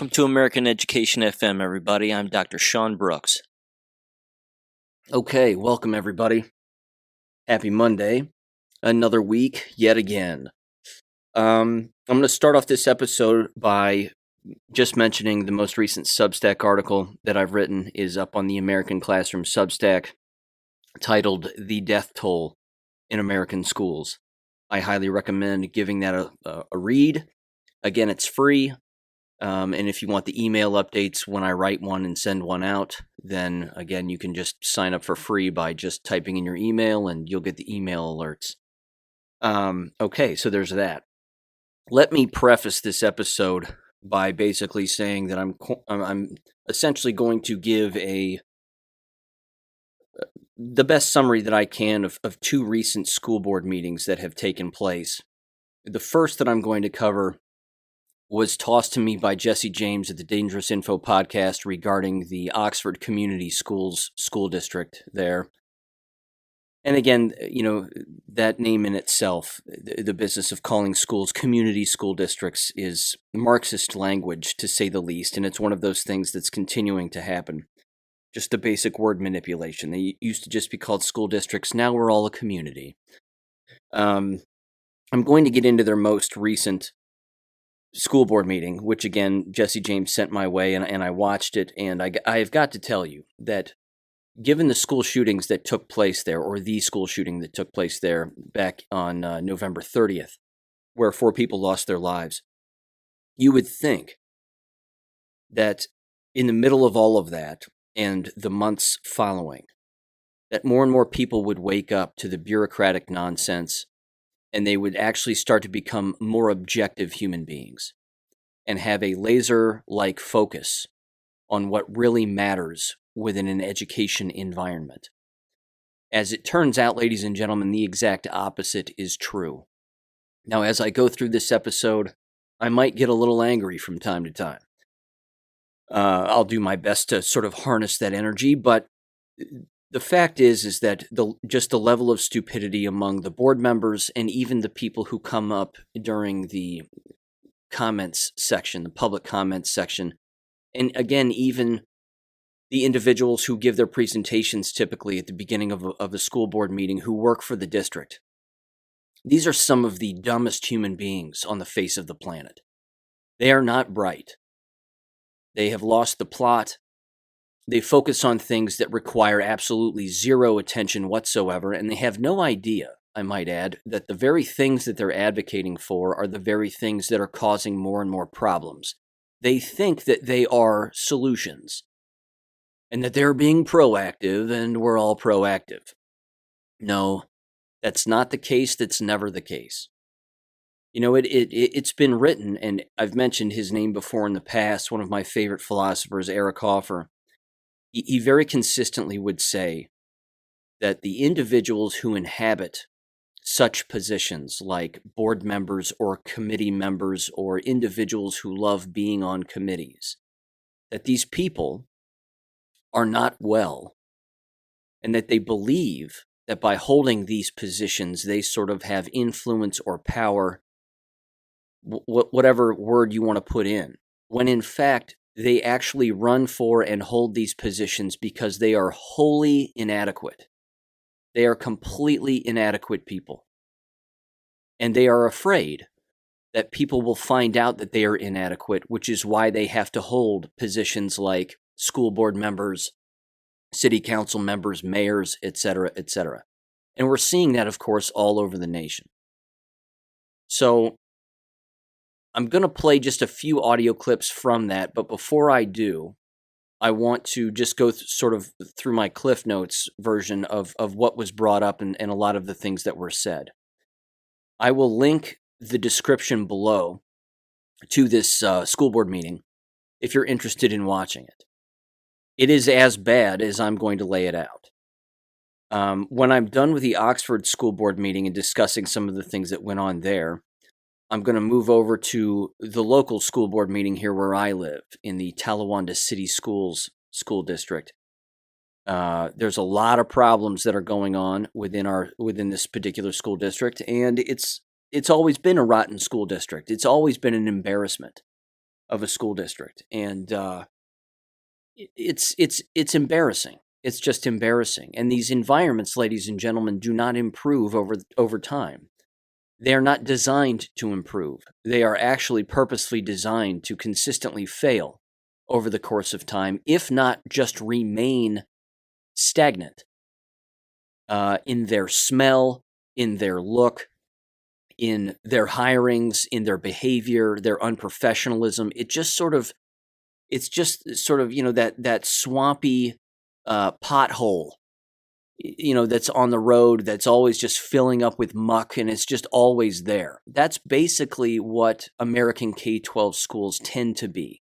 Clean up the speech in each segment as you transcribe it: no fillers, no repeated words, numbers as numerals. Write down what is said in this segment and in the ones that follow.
Welcome to American Education FM, everybody. I'm Dr. Sean Brooks. Okay, welcome, everybody. Happy Monday. Another week, yet again. I'm going to start off this episode by just mentioning the most recent Substack article that I've written is up on the American Classroom Substack, titled The Death Toll in American Schools. I highly recommend giving that a read. Again, it's free. And if you want the email updates when I write one and send one out, then again, you can just sign up for free by just typing in your email and you'll get the email alerts. Okay, so there's that. Let me preface this episode by basically saying that I'm essentially going to give the best summary that I can of two recent school board meetings that have taken place. The first that I'm going to cover was tossed to me by Jesse James at the Dangerous Info podcast regarding the Oxford Community Schools school district there. And again, that name in itself, the business of calling schools community school districts, is Marxist language, to say the least, and it's one of those things that's continuing to happen. Just the basic word manipulation. They used to just be called school districts. Now we're all a community. I'm going to get into their most recent school board meeting, which again, Jesse James sent my way, and I watched it, and I have got to tell you that given the school shootings that took place there, or the school shooting that took place there back on November 30th, where 4 people lost their lives, you would think that in the middle of all of that, and the months following, that more and more people would wake up to the bureaucratic nonsense and they would actually start to become more objective human beings and have a laser-like focus on what really matters within an education environment. As it turns out, ladies and gentlemen, the exact opposite is true. Now, as I go through this episode, I might get a little angry from time to time. I'll do my best to sort of harness that energy, but the fact is that the level of stupidity among the board members and even the people who come up during the comments section, the public comments section, and again, even the individuals who give their presentations typically at the beginning of a school board meeting who work for the district. These are some of the dumbest human beings on the face of the planet. They are not bright. They have lost the plot. They focus on things that require absolutely zero attention whatsoever, and they have no idea, I might add, that the very things that they're advocating for are the very things that are causing more and more problems. They think that they are solutions, and that they're being proactive, and we're all proactive. No, that's not the case. That's never the case. It's been written, and I've mentioned his name before in the past, one of my favorite philosophers, Eric Hoffer. He very consistently would say that the individuals who inhabit such positions like board members or committee members or individuals who love being on committees, that these people are not well, and that they believe that by holding these positions, they sort of have influence or power, whatever word you want to put in, when in fact, they actually run for and hold these positions because they are wholly inadequate. They are completely inadequate people. And they are afraid that people will find out that they are inadequate, which is why they have to hold positions like school board members, city council members, mayors, etc., etc. And we're seeing that, of course, all over the nation. So I'm going to play just a few audio clips from that, but before I do, I want to just go sort of through my Cliff Notes version of what was brought up and a lot of the things that were said. I will link the description below to this school board meeting if you're interested in watching it. It is as bad as I'm going to lay it out. When I'm done with the Oxford school board meeting and discussing some of the things that went on there, I'm going to move over to the local school board meeting here where I live, in the Talawanda City Schools School District. There's a lot of problems that are going on within this particular school district, and it's always been a rotten school district. It's always been an embarrassment. of a school district, and it's embarrassing. It's just embarrassing. And these environments, ladies and gentlemen, do not improve over time. They are not designed to improve. They are actually purposely designed to consistently fail over the course of time, if not just remain stagnant in their smell, in their look, in their hirings, in their behavior, their unprofessionalism. It's just sort of, that swampy pothole, that's on the road, that's always just filling up with muck, and it's just always there. That's basically what American K-12 schools tend to be.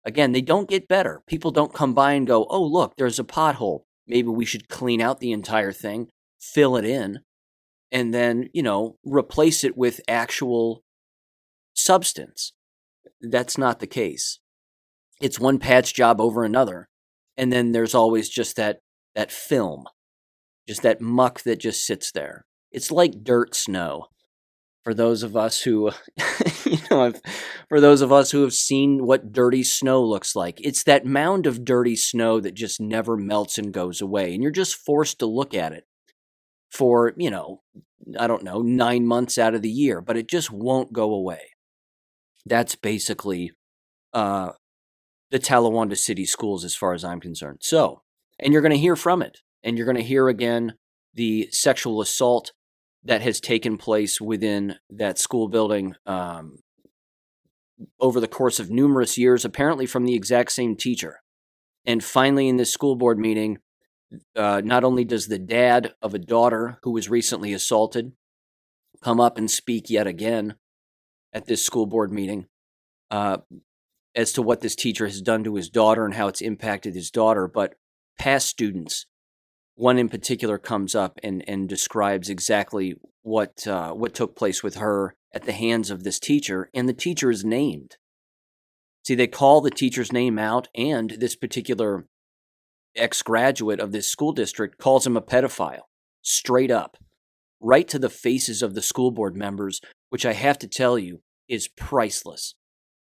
Again, they don't get better. People don't come by and go, oh, look, there's a pothole. Maybe we should clean out the entire thing, fill it in, and then, replace it with actual substance. That's not the case. It's one patch job over another. And then there's always just that film, just that muck that just sits there. It's like dirt snow. For those of us who, for those of us who have seen what dirty snow looks like, it's that mound of dirty snow that just never melts and goes away. And you're just forced to look at it for, 9 months out of the year, but it just won't go away. That's basically the Talawanda City Schools as far as I'm concerned. So, and you're going to hear from it. And you're going to hear again the sexual assault that has taken place within that school building over the course of numerous years, apparently from the exact same teacher. And finally, in this school board meeting, not only does the dad of a daughter who was recently assaulted come up and speak yet again at this school board meeting as to what this teacher has done to his daughter and how it's impacted his daughter, but past students, one in particular, comes up and describes exactly what took place with her at the hands of this teacher, and the teacher is named. See, they call the teacher's name out, and this particular ex-graduate of this school district calls him a pedophile, straight up, right to the faces of the school board members, which I have to tell you is priceless.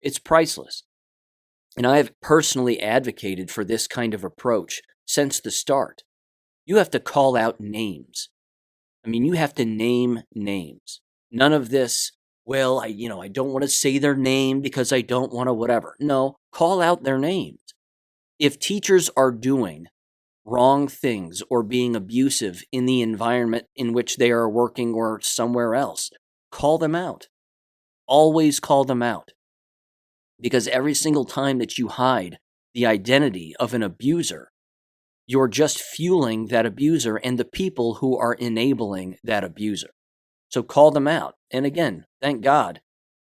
It's priceless. And I have personally advocated for this kind of approach since the start. You have to call out names. I mean, you have to name names. None of this, well, I don't want to say their name because I don't want to whatever. No, call out their names. If teachers are doing wrong things or being abusive in the environment in which they are working or somewhere else, call them out. Always call them out. Because every single time that you hide the identity of an abuser, you're just fueling that abuser and the people who are enabling that abuser. So call them out. And again, thank God,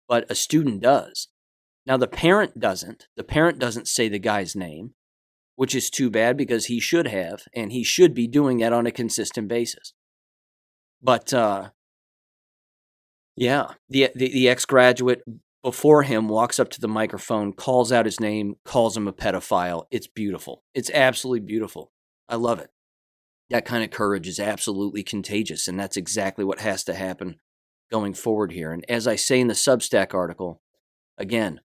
but a student does. Now the parent doesn't. The parent doesn't say the guy's name, which is too bad because he should have, and he should be doing that on a consistent basis. But the ex-graduate before him walks up to the microphone, calls out his name, calls him a pedophile. It's beautiful. It's absolutely beautiful. I love it. That kind of courage is absolutely contagious, and that's exactly what has to happen going forward here. And as I say in the Substack article, again,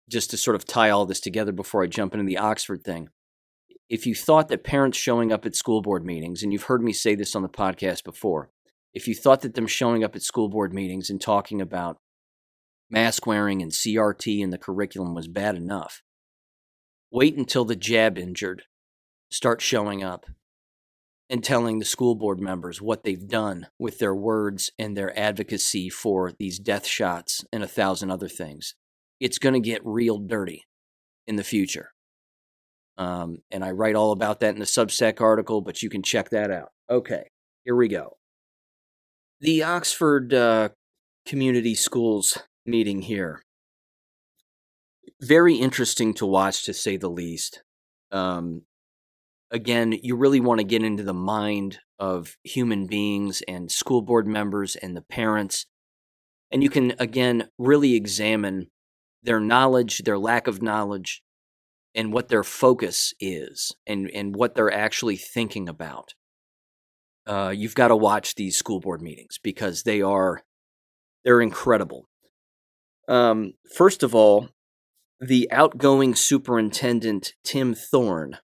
just to sort of tie all this together before I jump into the Oxford thing, if you thought that parents showing up at school board meetings, and you've heard me say this on the podcast before, if you thought that them showing up at school board meetings and talking about mask wearing and CRT and the curriculum was bad enough, wait until the jab injured start showing up and telling the school board members what they've done with their words and their advocacy for these death shots and 1,000 other things. It's going to get real dirty in the future. And I write all about that in the Substack article, but you can check that out. Okay, here we go. The Oxford Community Schools meeting here. Very interesting to watch, to say the least. Again, you really want to get into the mind of human beings and school board members and the parents. And you can, again, really examine their knowledge, their lack of knowledge, and what their focus is and what they're actually thinking about. You've got to watch these school board meetings because they're incredible. First of all, the outgoing superintendent, Tim Thorne,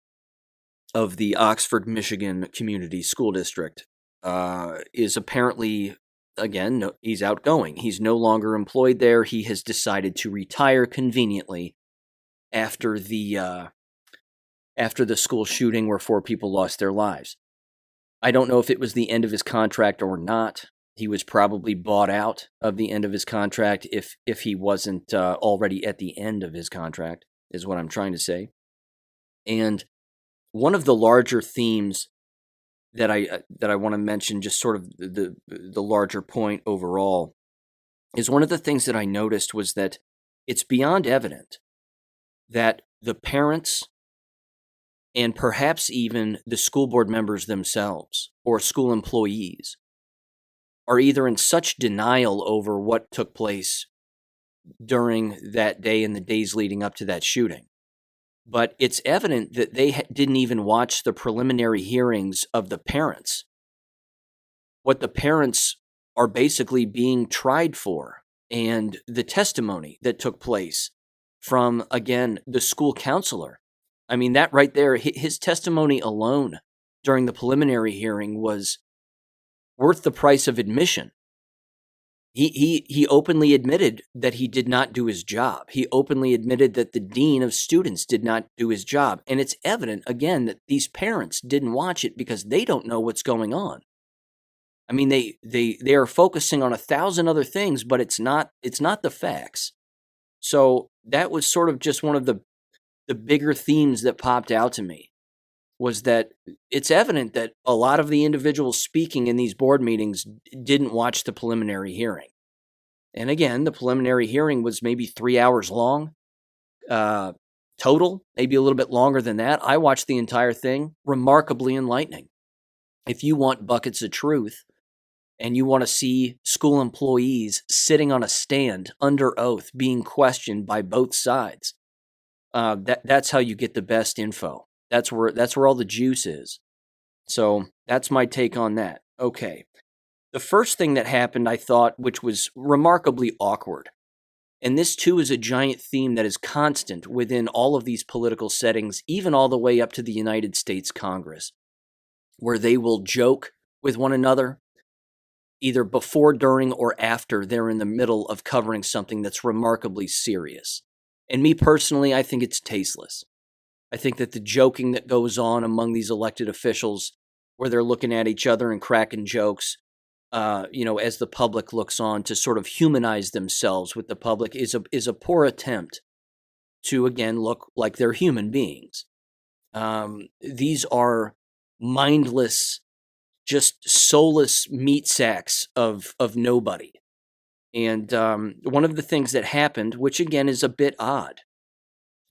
of the Oxford, Michigan Community School District, is apparently, again, no, he's outgoing. He's no longer employed there. He has decided to retire conveniently after the school shooting where 4 people lost their lives. I don't know if it was the end of his contract or not. He was probably bought out of the end of his contract if he wasn't already at the end of his contract, is what I'm trying to say. And one of the larger themes that I want to mention, just sort of the larger point overall, is one of the things that I noticed was that it's beyond evident that the parents and perhaps even the school board members themselves or school employees are either in such denial over what took place during that day and the days leading up to that shooting. But it's evident that they didn't even watch the preliminary hearings of the parents. What the parents are basically being tried for, and the testimony that took place from, again, the school counselor. I mean, that right there, his testimony alone during the preliminary hearing was worth the price of admission. He openly admitted that he did not do his job. He openly admitted that the dean of students did not do his job. And it's evident, again, that these parents didn't watch it because they don't know what's going on. I mean, they are focusing on 1,000 other things, but it's not the facts. So that was sort of just one of the bigger themes that popped out to me, was that it's evident that a lot of the individuals speaking in these board meetings didn't watch the preliminary hearing. And again, the preliminary hearing was maybe 3 hours long, total, maybe a little bit longer than that. I watched the entire thing. Remarkably enlightening. If you want buckets of truth and you want to see school employees sitting on a stand under oath being questioned by both sides, that's how you get the best info. That's where all the juice is. So that's my take on that. Okay. The first thing that happened, I thought, which was remarkably awkward, and this too is a giant theme that is constant within all of these political settings, even all the way up to the United States Congress, where they will joke with one another, either before, during, or after they're in the middle of covering something that's remarkably serious. And me personally, I think it's tasteless. I think that the joking that goes on among these elected officials, where they're looking at each other and cracking jokes, as the public looks on to sort of humanize themselves with the public, is a poor attempt to, again, look like they're human beings. These are mindless, just soulless meat sacks of nobody. And one of the things that happened, which again is a bit odd,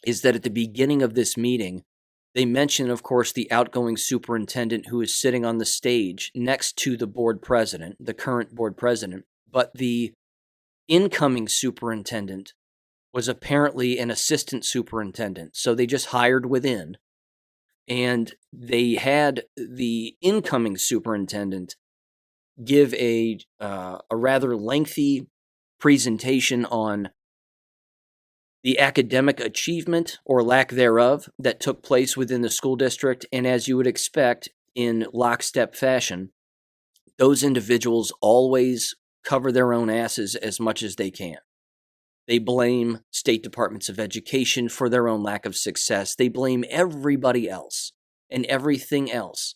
is that at the beginning of this meeting, they mention, of course, the outgoing superintendent who is sitting on the stage next to the board president, the current board president, but the incoming superintendent was apparently an assistant superintendent. So they just hired within, and they had the incoming superintendent give a rather lengthy presentation on the academic achievement or lack thereof that took place within the school district. And as you would expect in lockstep fashion, those individuals always cover their own asses as much as they can. They blame state departments of education for their own lack of success. They blame everybody else and everything else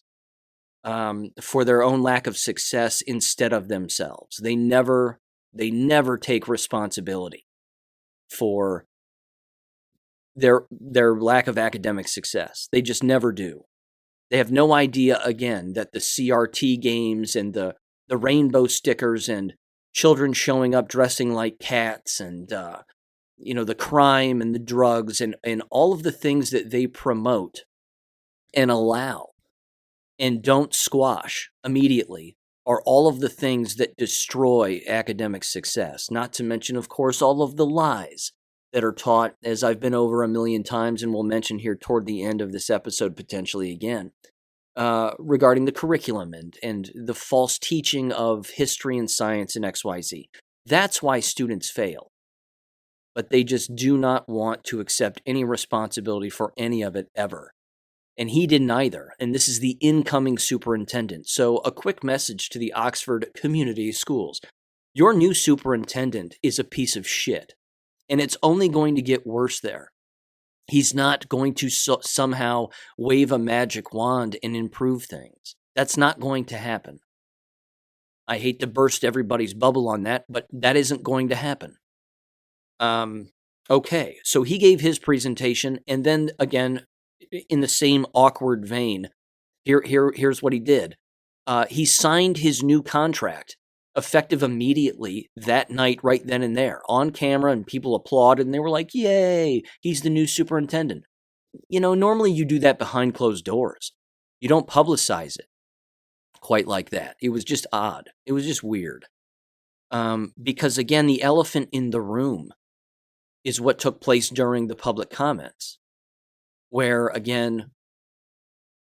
for their own lack of success instead of themselves. They never take responsibility for their lack of academic success. They just never do. They have no idea, again, that the CRT games and the rainbow stickers and children showing up dressing like cats and the crime and the drugs and all of the things that they promote and allow and don't squash immediately are all of the things that destroy academic success. Not to mention, of course, all of the lies that are taught, as I've been over a million times and will mention here toward the end of this episode potentially again, regarding the curriculum and the false teaching of history and science and XYZ. That's why students fail. but they just do not want to accept any responsibility for any of it ever. And he didn't either. And this is the incoming superintendent. So a quick message to the Oxford Community Schools. Your new superintendent is a piece of shit. And it's only going to get worse there. He's not going to somehow wave a magic wand and improve things. That's not going to happen. I hate to burst everybody's bubble on that, but that isn't going to happen. Okay, so he gave his presentation, and then again, in the same awkward vein, here's what he did. He signed his new contract, effective immediately that night, right then and there, on camera, and people applauded, and they were like, yay, he's the new superintendent. Normally you do that behind closed doors. You don't publicize it quite like that. It was just odd. It was just weird. Because again, the elephant in the room is what took place during the public comments, where again,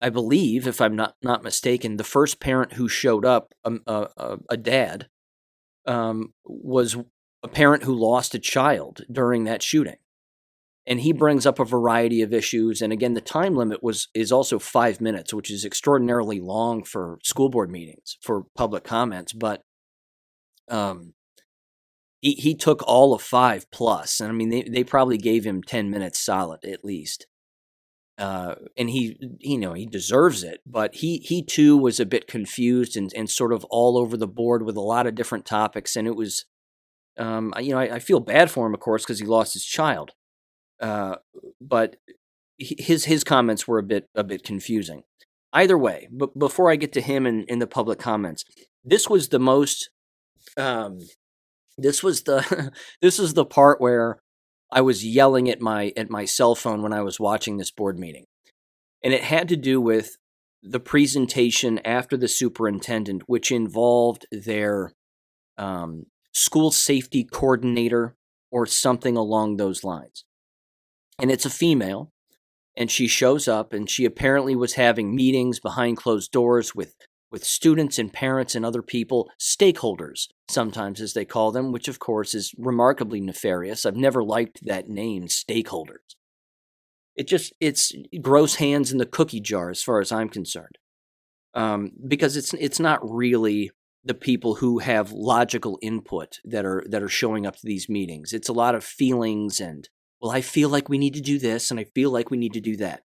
I believe, if I'm not mistaken, the first parent who showed up, a dad, was a parent who lost a child during that shooting. And he brings up a variety of issues. And again, the time limit is also 5 minutes, which is extraordinarily long for school board meetings, for public comments. But he took all of 5 plus. And I mean, they probably gave him 10 minutes solid at least. And he deserves it, but he too was a bit confused and sort of all over the board with a lot of different topics. And it was, I feel bad for him, of course, because he lost his child. But his comments were a bit confusing. Either way, but before I get to him in the public comments, this was the most, this was the part where I was yelling at my cell phone when I was watching this board meeting. And it had to do with the presentation after the superintendent, which involved their school safety coordinator or something along those lines. And it's a female, and she shows up, and she apparently was having meetings behind closed doors with students and parents and other people, stakeholders, sometimes as they call them, which of course is remarkably nefarious. I've never liked that name, stakeholders. It's gross hands in the cookie jar as far as I'm concerned. Because it's not really the people who have logical input that are showing up to these meetings. It's a lot of feelings and, well, I feel like we need to do this and I feel like we need to do that.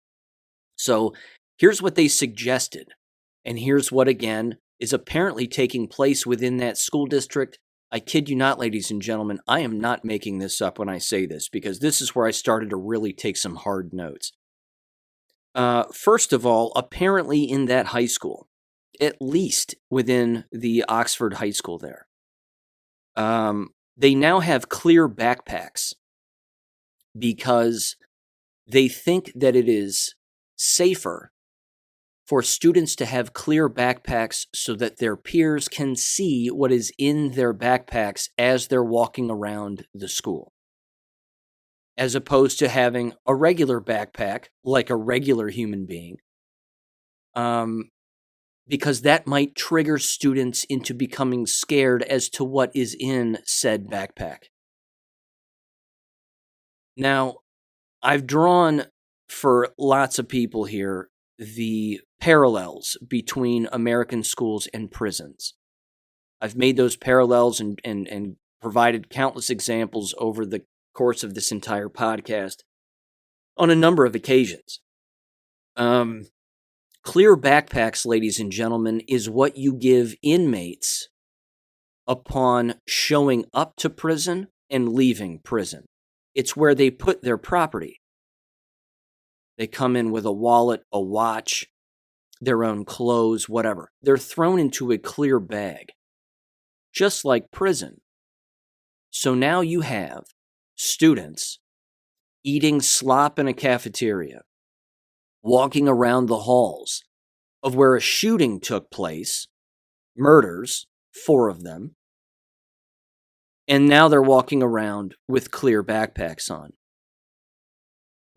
So here's what they suggested. And here's what, again, is apparently taking place within that school district. I kid you not, ladies and gentlemen, I am not making this up when I say this, because this is where I started to really take some hard notes. First of all, apparently in that high school, at least within the Oxford High School there, they now have clear backpacks because they think that it is safer for students to have clear backpacks so that their peers can see what is in their backpacks as they're walking around the school, as opposed to having a regular backpack like a regular human being, because that might trigger students into becoming scared as to what is in said backpack. Now, I've drawn for lots of people here the parallels between American schools and prisons. I've made those parallels and provided countless examples over the course of this entire podcast on a number of occasions. Clear backpacks, ladies and gentlemen, is what you give inmates upon showing up to prison and leaving prison. It's where they put their property. They come in with a wallet, a watch, their own clothes, whatever. They're thrown into a clear bag, just like prison. So now you have students eating slop in a cafeteria, walking around the halls of where a shooting took place, murders, 4 of them, and now they're walking around with clear backpacks on.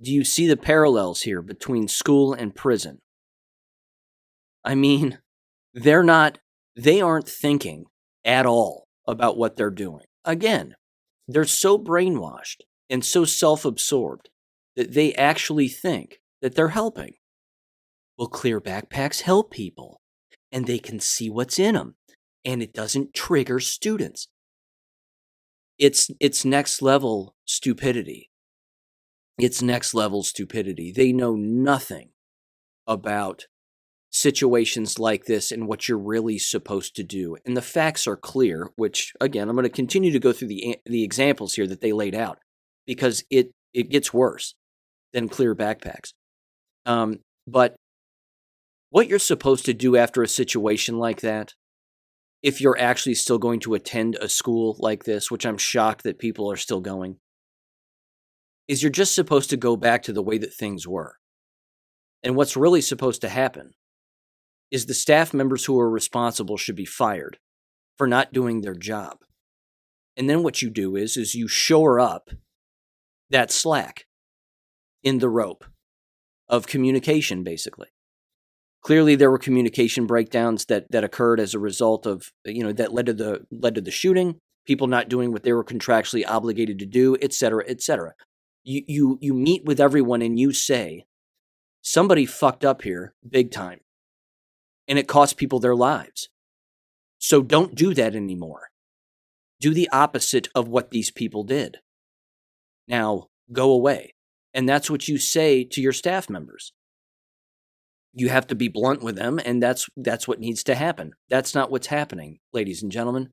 Do you see the parallels here between school and prison? I mean, they aren't thinking at all about what they're doing. Again, They're so brainwashed and so self-absorbed that they actually think that they're helping. Well, clear backpacks help people, and they can see what's in them, and it doesn't trigger students. It's next level stupidity. It's next level stupidity. They know nothing about situations like this and what you're really supposed to do. And the facts are clear, which, again, I'm going to continue to go through the examples here that they laid out, because it gets worse than clear backpacks. But what you're supposed to do after a situation like that, if you're actually still going to attend a school like this, which I'm shocked that people are still going, is you're just supposed to go back to the way that things were. And what's really supposed to happen is the staff members who are responsible should be fired for not doing their job. And then what you do is you shore up that slack in the rope of communication, basically. Clearly, there were communication breakdowns that occurred as a result of, that led to the shooting, people not doing what they were contractually obligated to do, et cetera, et cetera. You meet with everyone and you say, somebody fucked up here big time, and it cost people their lives. So don't do that anymore. Do the opposite of what these people did. Now, go away. And that's what you say to your staff members. You have to be blunt with them, and that's what needs to happen. That's not what's happening, ladies and gentlemen.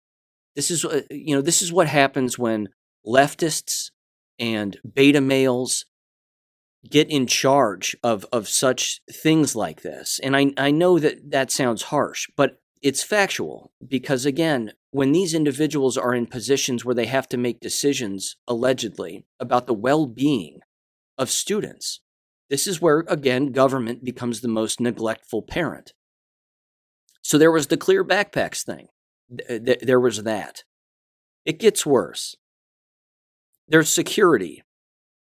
This is what happens when leftists and beta males get in charge of such things like this. And I know that sounds harsh, but it's factual, because, again, when these individuals are in positions where they have to make decisions, allegedly, about the well-being of students, this is where, again, government becomes the most neglectful parent. So there was the clear backpacks thing. There was that. It gets worse. There's security.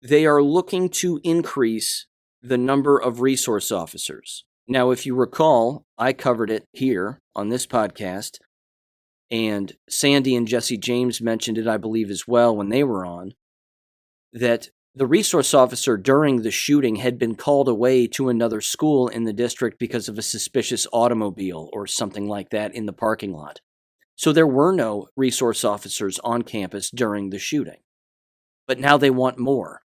They are looking to increase the number of resource officers. Now, if you recall, I covered it here on this podcast, and Sandy and Jesse James mentioned it, I believe, as well when they were on, that the resource officer during the shooting had been called away to another school in the district because of a suspicious automobile or something like that in the parking lot. So there were no resource officers on campus during the shooting. But now they want more.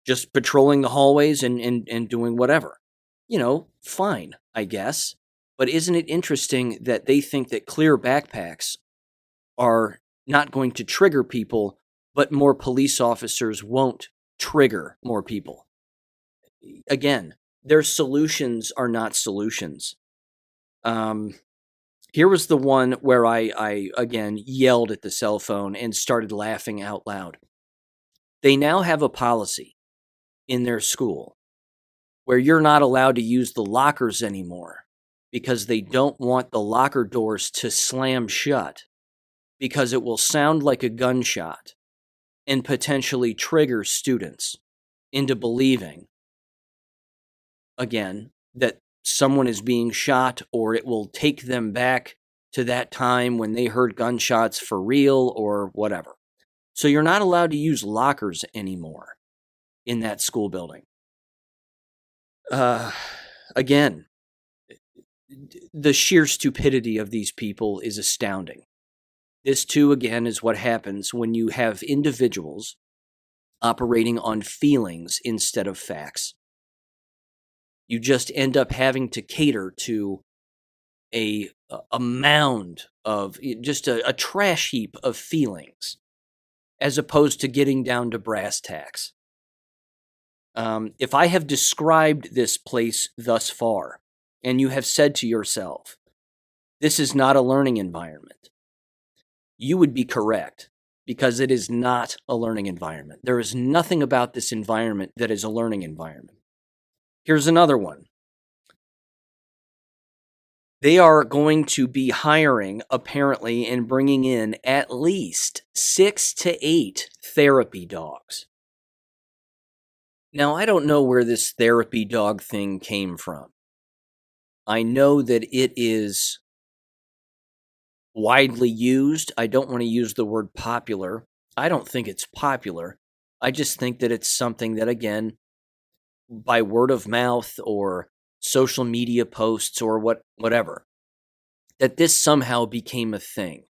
Just patrolling the hallways and doing whatever. Fine, I guess. But isn't it interesting that they think that clear backpacks are not going to trigger people, but more police officers won't trigger more people? Again, their solutions are not solutions. Here was the one where I again yelled at the cell phone and started laughing out loud. They now have a policy in their school where you're not allowed to use the lockers anymore because they don't want the locker doors to slam shut, because it will sound like a gunshot and potentially trigger students into believing, again, that someone is being shot, or it will take them back to that time when they heard gunshots for real or whatever. So you're not allowed to use lockers anymore in that school building. Again, the sheer stupidity of these people is astounding. This, too, again, is what happens when you have individuals operating on feelings instead of facts. You just end up having to cater to a mound of just a trash heap of feelings, as opposed to getting down to brass tacks. If I have described this place thus far, and you have said to yourself, this is not a learning environment, you would be correct, because it is not a learning environment. There is nothing about this environment that is a learning environment. Here's another one. They are going to be hiring, apparently, and bringing in at least 6 to 8 therapy dogs. Now, I don't know where this therapy dog thing came from. I know that it is widely used. I don't want to use the word popular. I don't think it's popular. I just think that it's something that, again, by word of mouth or social media posts or whatever, that this somehow became a thing.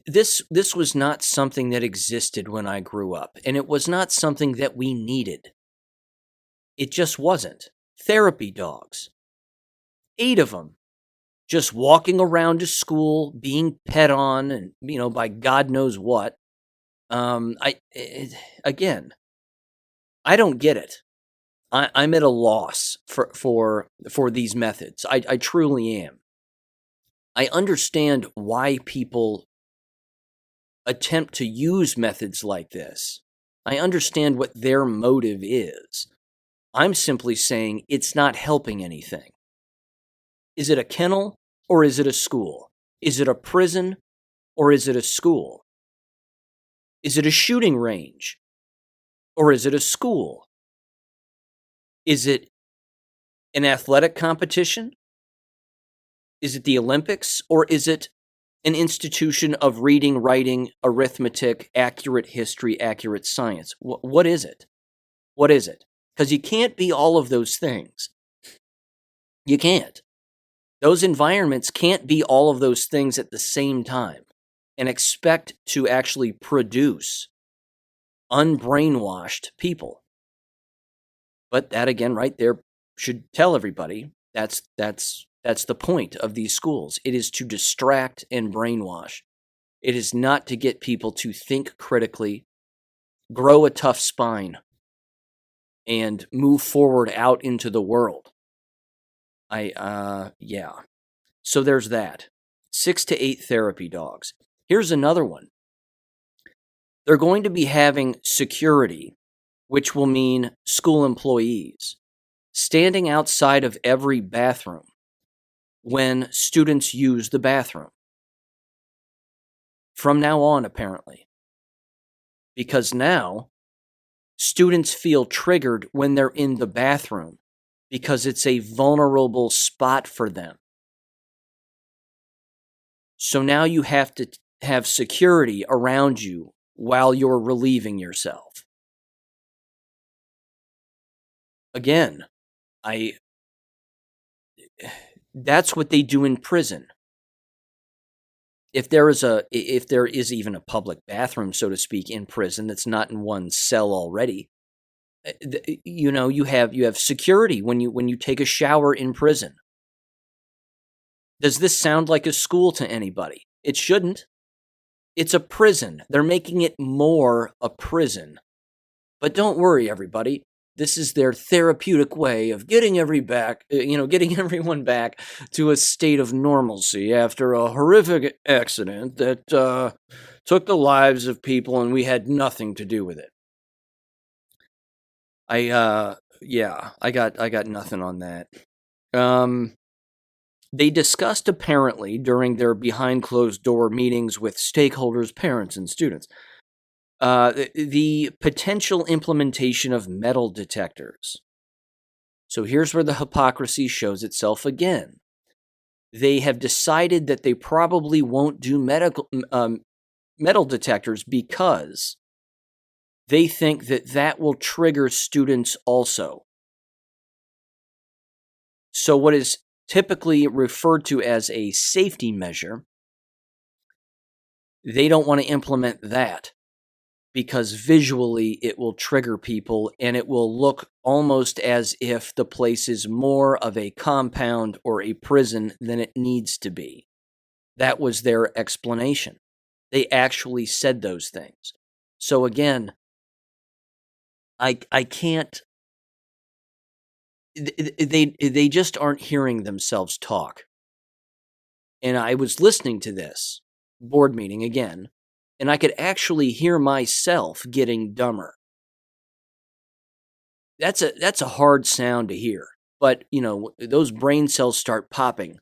This was not something that existed when I grew up, and it was not something that we needed. It just wasn't. Therapy dogs. 8 of them. Just walking around to school, being pet on, and, by God knows what. Again, I don't get it. I'm at a loss for these methods. I truly am. I understand why people attempt to use methods like this. I understand what their motive is. I'm simply saying it's not helping anything. Is it a kennel or is it a school? Is it a prison or is it a school? Is it a shooting range or is it a school? Is it an athletic competition? Is it the Olympics or is it an institution of reading, writing, arithmetic, accurate history, accurate science? What is it? What is it? Because you can't be all of those things. You can't. Those environments can't be all of those things at the same time and expect to actually produce unbrainwashed people. But that, again, right there should tell everybody that's the point of these schools. It is to distract and brainwash. It is not to get people to think critically, grow a tough spine, and move forward out into the world. Yeah. So there's that. 6 to 8 therapy dogs. Here's another one. They're going to be having security, which will mean school employees, standing outside of every bathroom when students use the bathroom. From now on, apparently. Because now, students feel triggered when they're in the bathroom because it's a vulnerable spot for them. So now you have to have security around you while you're relieving yourself. Again, that's what they do in prison. If there is even a public bathroom, so to speak, in prison that's not in one cell already, you have security when you take a shower in prison. Does this sound like a school to anybody? It shouldn't. It's a prison. They're making it more a prison. But don't worry, everybody. This is their therapeutic way of getting everyone back to a state of normalcy after a horrific accident that took the lives of people and we had nothing to do with it. I got nothing on that. They discussed apparently during their behind closed door meetings with stakeholders, parents, and students, the potential implementation of metal detectors. So here's where the hypocrisy shows itself again. They have decided that they probably won't do metal detectors because they think that will trigger students also. So what is typically referred to as a safety measure, they don't want to implement that because visually it will trigger people and it will look almost as if the place is more of a compound or a prison than it needs to be. That was their explanation. They actually said those things. So again, I can't. They just aren't hearing themselves talk. And I was listening to this board meeting again, and I could actually hear myself getting dumber. That's a hard sound to hear. But, those brain cells start popping.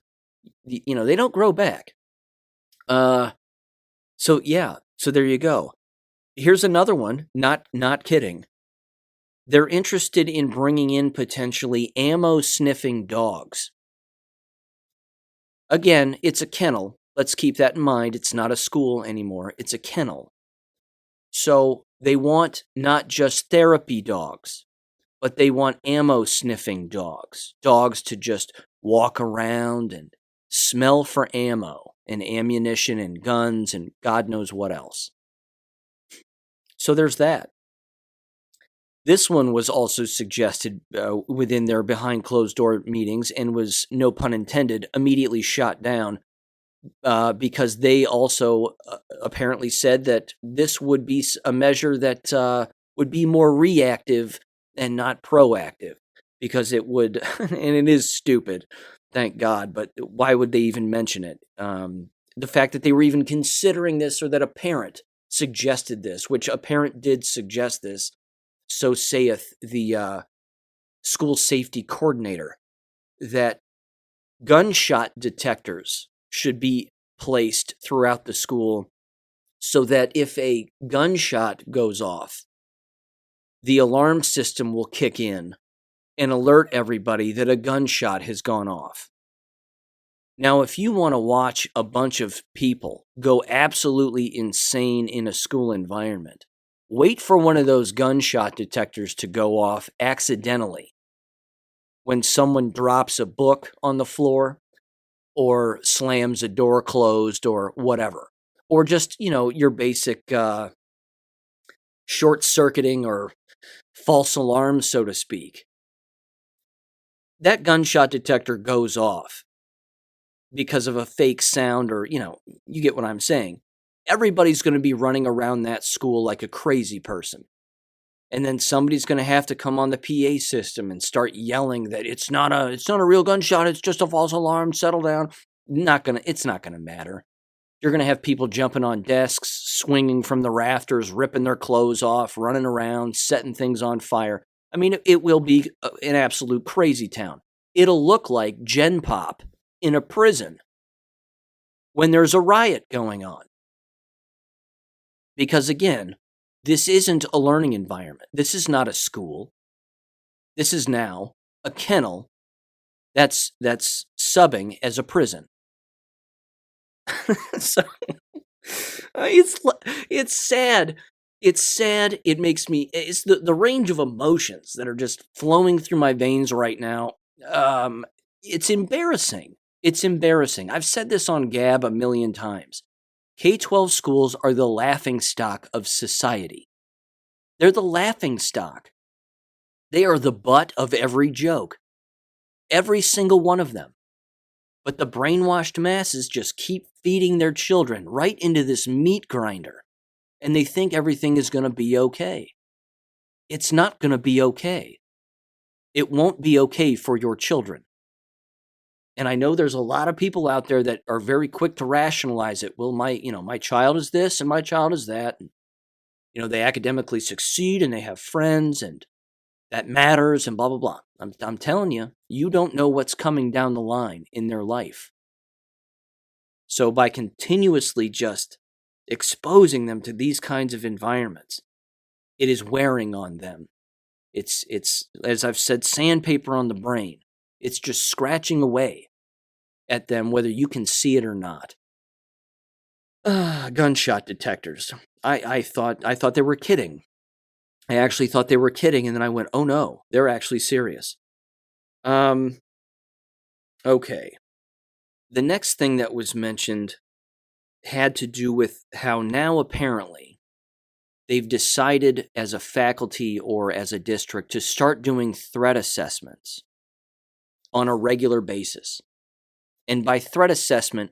They don't grow back. So there you go. Here's another one, not kidding. They're interested in bringing in potentially ammo-sniffing dogs. Again, it's a kennel, let's keep that in mind. It's not a school anymore. It's a kennel. So they want not just therapy dogs, but they want ammo sniffing dogs. Dogs to just walk around and smell for ammo and ammunition and guns and God knows what else. So there's that. This one was also suggested within their behind closed door meetings and was, no pun intended, immediately shot down because they also apparently said that this would be a measure that would be more reactive and not proactive, because it would, and it is stupid, thank God, but why would they even mention it? The fact that they were even considering this, or that a parent suggested this, which a parent did suggest this, so saith the school safety coordinator, that gunshot detectors should be placed throughout the school so that if a gunshot goes off, the alarm system will kick in and alert everybody that a gunshot has gone off. Now, if you want to watch a bunch of people go absolutely insane in a school environment, wait for one of those gunshot detectors to go off accidentally when someone drops a book on the floor or slams a door closed or whatever. Or just, your basic short-circuiting or false alarm, so to speak. That gunshot detector goes off because of a fake sound, or, you get what I'm saying. Everybody's going to be running around that school like a crazy person. And then somebody's going to have to come on the PA system and start yelling that it's not a real gunshot, it's just a false alarm, settle down. It's not going to matter. You're going to have people jumping on desks, swinging from the rafters, ripping their clothes off, running around, setting things on fire. I mean, it will be an absolute crazy town. It'll look like Gen Pop in a prison when there's a riot going on. Because again, this isn't a learning environment. This is not a school. This is now a kennel that's subbing as a prison. So it's sad. It's sad. It makes me. It's the range of emotions that are just flowing through my veins right now. It's embarrassing. It's embarrassing. I've said this on Gab a million times. K-12 schools are the laughingstock of society. They're the laughingstock. They are the butt of every joke. Every single one of them. But the brainwashed masses just keep feeding their children right into this meat grinder. And they think everything is going to be okay. It's not going to be okay. It won't be okay for your children. And I know there's a lot of people out there that are very quick to rationalize it. Well, my child is this and my child is that. And, they academically succeed and they have friends and that matters and blah, blah, blah. I'm telling you, you don't know what's coming down the line in their life. So by continuously just exposing them to these kinds of environments, it is wearing on them. It's as I've said, sandpaper on the brain. It's just scratching away at them, whether you can see it or not. Gunshot detectors. I thought they were kidding. I actually thought they were kidding, and then I went, oh no, they're actually serious. Okay. The next thing that was mentioned had to do with how now apparently they've decided as a faculty or as a district to start doing threat assessments on a regular basis. And by threat assessment,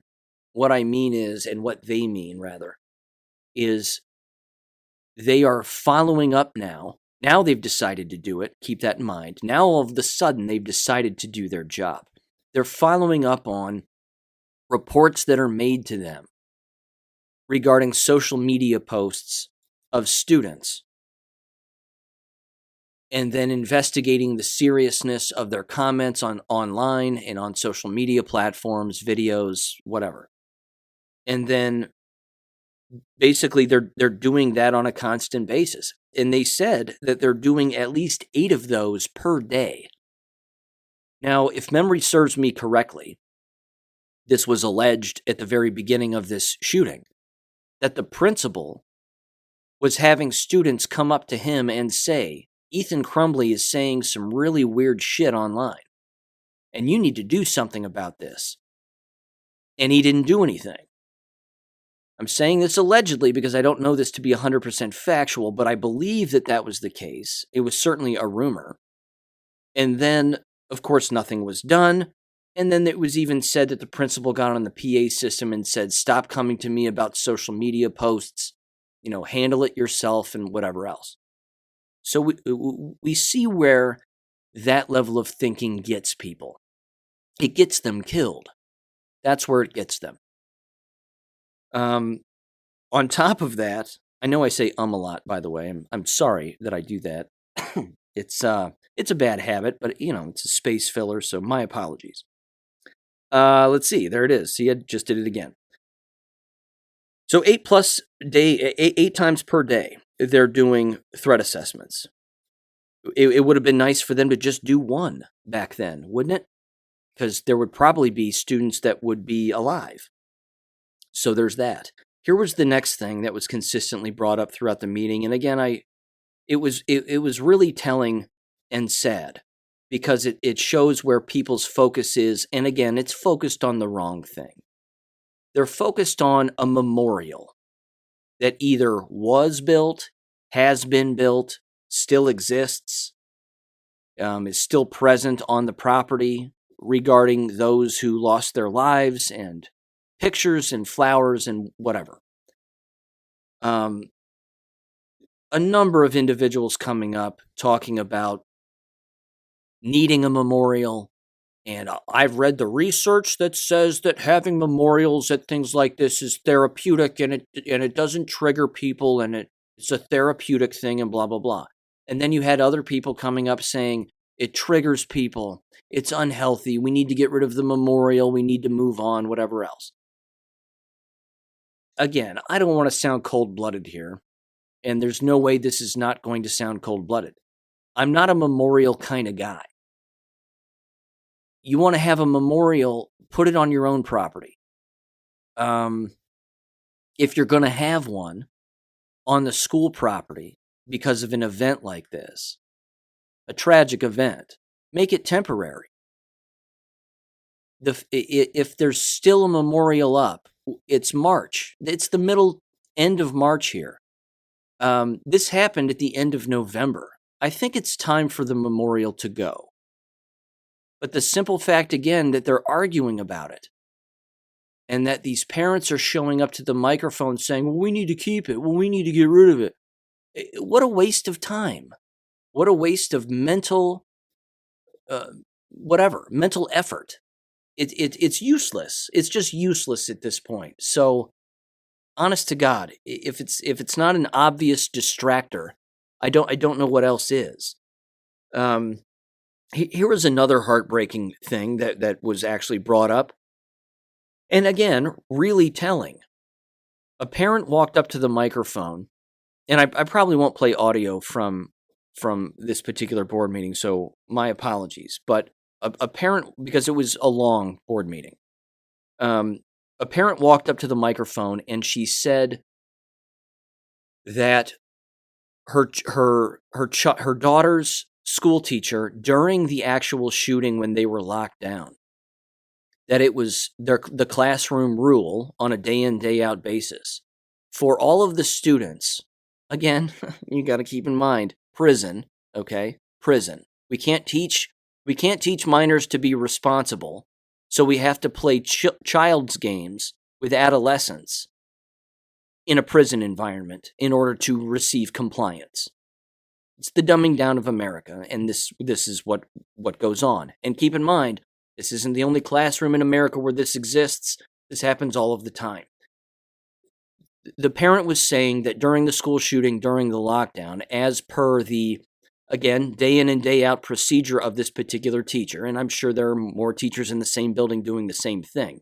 what I mean is, and what they mean rather, is they are following up now. Now they've decided to do it. Keep that in mind. Now all of a sudden they've decided to do their job. They're following up on reports that are made to them regarding social media posts of students, and then investigating the seriousness of their comments online and on social media platforms, videos, whatever. And then basically they're doing that on a constant basis. And they said that they're doing at least 8 of those per day. Now, if memory serves me correctly, this was alleged at the very beginning of this shooting, that the principal was having students come up to him and say, Ethan Crumbly is saying some really weird shit online, and you need to do something about this. And he didn't do anything. I'm saying this allegedly because I don't know this to be 100% factual, but I believe that that was the case. It was certainly a rumor. And then, of course, nothing was done. And then it was even said that the principal got on the PA system and said, stop coming to me about social media posts, handle it yourself and whatever else. So we see where that level of thinking gets people. It gets them killed. That's where it gets them. On top of that, I know I say a lot, by the way. I'm sorry that I do that. It's a bad habit, but it's a space filler, so my apologies. Let's see. There it is. See, I just did it again. So 8 times per day, they're doing threat assessments. It would have been nice for them to just do one back then, wouldn't it? Because there would probably be students that would be alive. So there's that. Here was the next thing that was consistently brought up throughout the meeting, and again, it was really telling and sad because it shows where people's focus is, and again, it's focused on the wrong thing. They're focused on a memorial that either was built, has been built, still exists, is still present on the property regarding those who lost their lives, and pictures and flowers and whatever. A number of individuals coming up talking about needing a memorial, and I've read the research that says that having memorials at things like this is therapeutic, and it doesn't trigger people, and it's a therapeutic thing, and blah blah blah. And then you had other people coming up saying it triggers people, it's unhealthy, we need to get rid of the memorial, we need to move on, whatever else. Again, I don't want to sound cold-blooded here, and there's no way this is not going to sound cold-blooded. I'm not a memorial kind of guy. You want to have a memorial, put it on your own property. If you're going to have one on the school property because of an event like this, a tragic event, make it temporary. If there's still a memorial up, it's March. It's the end of March here. This happened at the end of November. I think it's time for the memorial to go. But the simple fact, again, that they're arguing about it, and that these parents are showing up to the microphone saying, well, we need to keep it. Well, we need to get rid of it. What a waste of time. What a waste of mental effort. It's useless. It's just useless at this point. So, honest to God, if it's not an obvious distractor, I don't know what else is. Here was another heartbreaking thing that was actually brought up, and again, really telling. A parent walked up to the microphone, and I probably won't play audio from this particular board meeting, so my apologies. But a parent, because it was a long board meeting, a parent walked up to the microphone and she said that her daughter's school teacher, during the actual shooting when they were locked down, that it was the classroom rule on a day in, day out basis for all of the students. Again, you got to keep in mind, prison, okay? Prison. We can't teach minors to be responsible, so we have to play child's games with adolescents in a prison environment in order to receive compliance. It's the dumbing down of America, and this is what goes on. And keep in mind, this isn't the only classroom in America where this exists. This happens all of the time. The parent was saying that during the school shooting, during the lockdown, as per the, again, day in and day out procedure of this particular teacher, and I'm sure there are more teachers in the same building doing the same thing,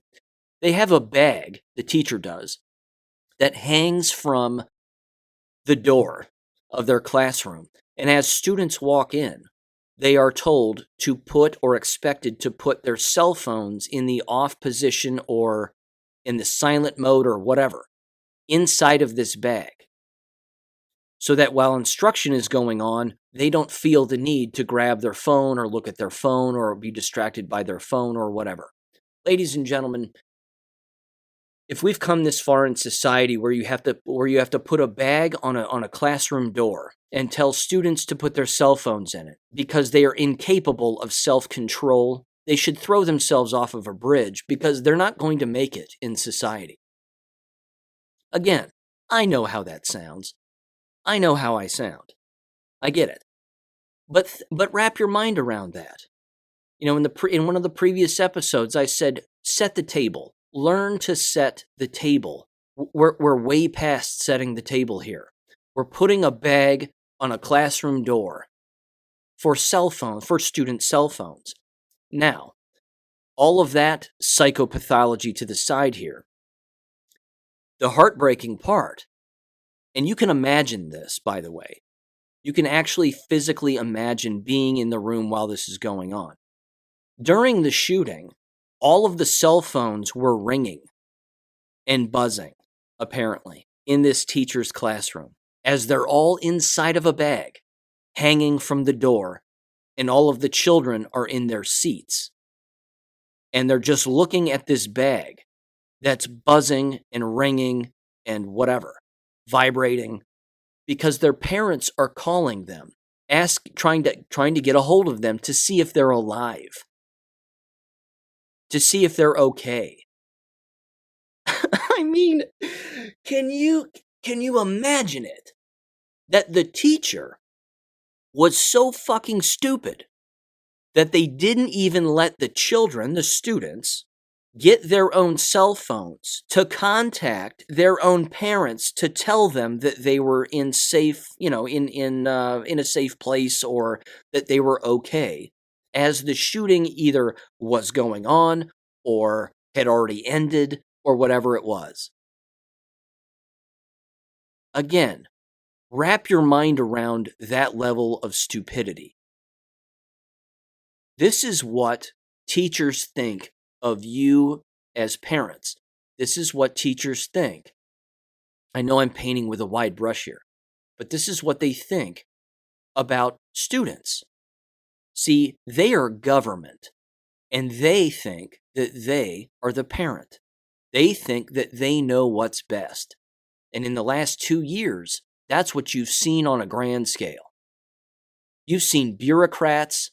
they have a bag, the teacher does, that hangs from the door of their classroom. And as students walk in, they are told to put or expected to put their cell phones in the off position or in the silent mode or whatever inside of this bag, so that while instruction is going on, they don't feel the need to grab their phone or look at their phone or be distracted by their phone or whatever. Ladies and gentlemen, if we've come this far in society where you have to put a bag on a classroom door and tell students to put their cell phones in it because they are incapable of self-control, they should throw themselves off of a bridge because they're not going to make it in society. Again, I know how that sounds. I know how I sound. I get it. But wrap your mind around that. You know, in one of the previous episodes, I said, set the table. Learn to set the table. We're way past setting the table here. We're putting a bag on a classroom door for student cell phones. Now, all of that psychopathology to the side here. The heartbreaking part, and you can imagine this, by the way. You can actually physically imagine being in the room while this is going on. During the shooting, all of the cell phones were ringing and buzzing, apparently, in this teacher's classroom, as they're all inside of a bag, hanging from the door, and all of the children are in their seats. And they're just looking at this bag that's buzzing and ringing and whatever, vibrating, because their parents are calling them, trying to get a hold of them to see if they're alive, to see if they're okay. I mean, can you imagine it? That the teacher was so fucking stupid that they didn't even let the children, the students, get their own cell phones to contact their own parents to tell them that they were in safe, in a safe place, or that they were okay, as the shooting either was going on or had already ended or whatever it was. Again, wrap your mind around that level of stupidity. This is what teachers think of you as parents. This is what teachers think. I know I'm painting with a wide brush here, but this is what they think about students. See, they are government, and they think that they are the parent. They think that they know what's best. And in the last 2 years, that's what you've seen on a grand scale. You've seen bureaucrats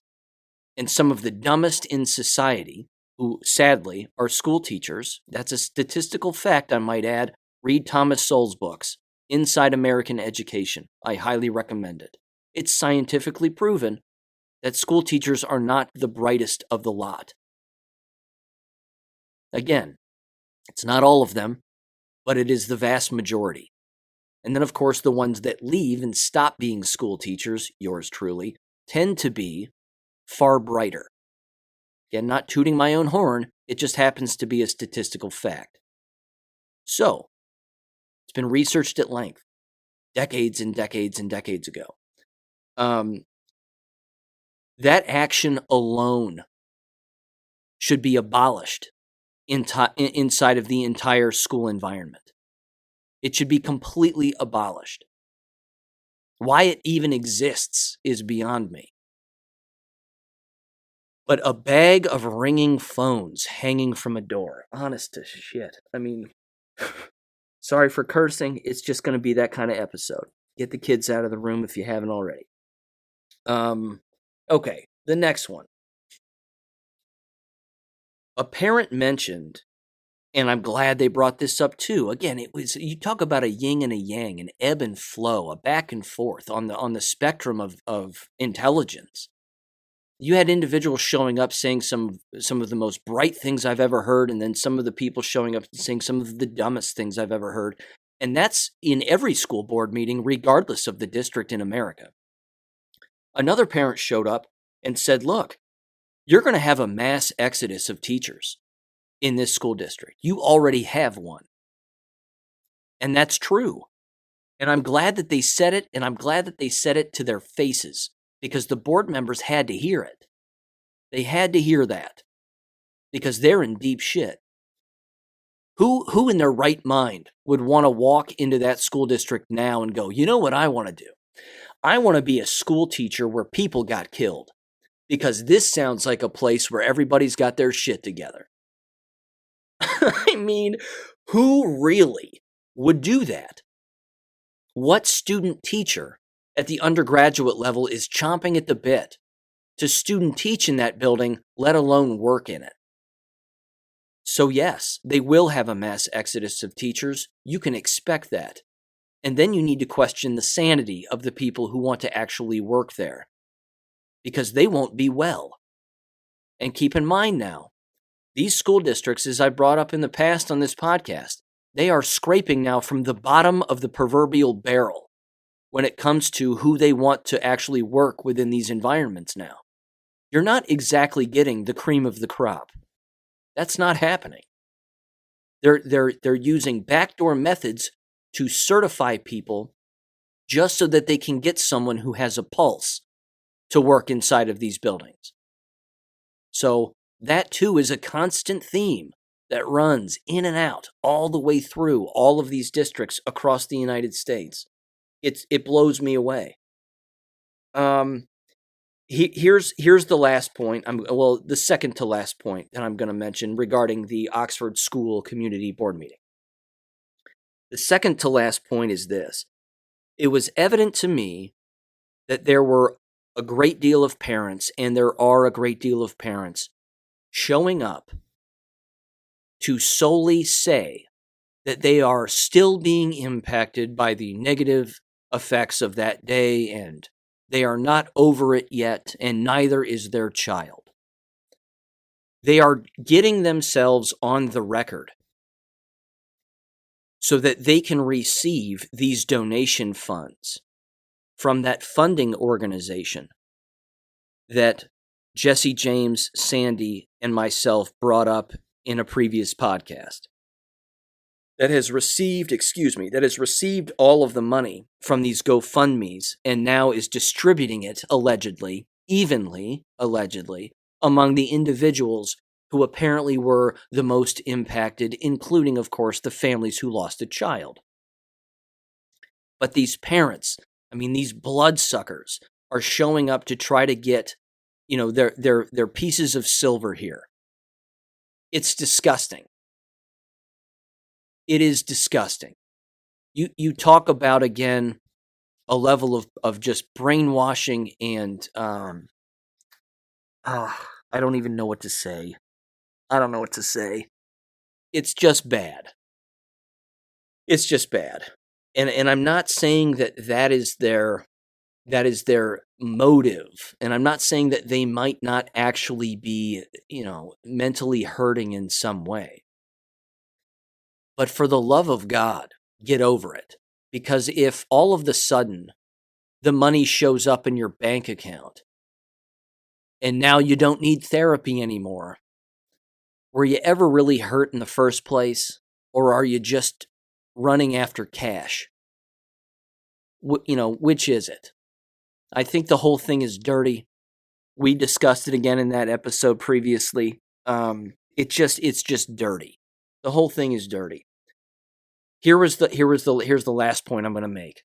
and some of the dumbest in society, who sadly are school teachers. That's a statistical fact, I might add. Read Thomas Sowell's books, Inside American Education. I highly recommend it. It's scientifically proven that school teachers are not the brightest of the lot. Again, it's not all of them, but it is the vast majority. And then, of course, the ones that leave and stop being school teachers, yours truly, tend to be far brighter. Again, not tooting my own horn, it just happens to be a statistical fact. So, it's been researched at length, decades and decades and decades ago. That action alone should be abolished inside of the entire school environment. It should be completely abolished. Why it even exists is beyond me. But a bag of ringing phones hanging from a door. Honest to shit. I mean, sorry for cursing. It's just going to be that kind of episode. Get the kids out of the room if you haven't already. Okay, the next one. A parent mentioned, and I'm glad they brought this up too. Again, you talk about a yin and a yang, an ebb and flow, a back and forth on the spectrum of intelligence. You had individuals showing up saying some of the most bright things I've ever heard, and then some of the people showing up saying some of the dumbest things I've ever heard. And that's in every school board meeting, regardless of the district in America. Another parent showed up and said, look, you're going to have a mass exodus of teachers in this school district. You already have one. And that's true. And I'm glad that they said it, and I'm glad that they said it to their faces, because the board members had to hear it. They had to hear that because they're in deep shit. Who in their right mind would want to walk into that school district now and go, you know what I want to do? I want to be a school teacher where people got killed because this sounds like a place where everybody's got their shit together. I mean, who really would do that? What student teacher at the undergraduate level is chomping at the bit to student teach in that building, let alone work in it? So yes, they will have a mass exodus of teachers. You can expect that. And then you need to question the sanity of the people who want to actually work there, because they won't be well. And keep in mind now, these school districts, as I brought up in the past on this podcast, they are scraping now from the bottom of the proverbial barrel when it comes to who they want to actually work within these environments now. You're not exactly getting the cream of the crop. That's not happening. They're using backdoor methods to certify people just so that they can get someone who has a pulse to work inside of these buildings. So that too is a constant theme that runs in and out all the way through all of these districts across the United States. It blows me away. Here's the last point. The second to last point that I'm going to mention regarding the Oxford School Community Board meeting. The second to last point is this. It was evident to me that there were a great deal of parents, and there are a great deal of parents, showing up to solely say that they are still being impacted by the negative effects of that day, and they are not over it yet, and neither is their child. They are getting themselves on the record so that they can receive these donation funds from that funding organization that Jesse James, Sandy, and myself brought up in a previous podcast. That has received all of the money from these GoFundMes and now is distributing it allegedly, evenly, among the individuals who apparently were the most impacted, including, of course, the families who lost a child. But these parents, these bloodsuckers, are showing up to try to get, their pieces of silver here. It's disgusting. It is disgusting. You talk about, again, a level of just brainwashing and I don't even know what to say. I don't know what to say. It's just bad. It's just bad. And I'm not saying that is their motive. And I'm not saying that they might not actually be, mentally hurting in some way. But for the love of God, get over it. Because if all of the sudden the money shows up in your bank account and now you don't need therapy anymore, were you ever really hurt in the first place? Or are you just running after cash? Which is it? I think the whole thing is dirty. We discussed it again in that episode previously. It's just dirty. The whole thing is dirty. Here's the last point I'm going to make.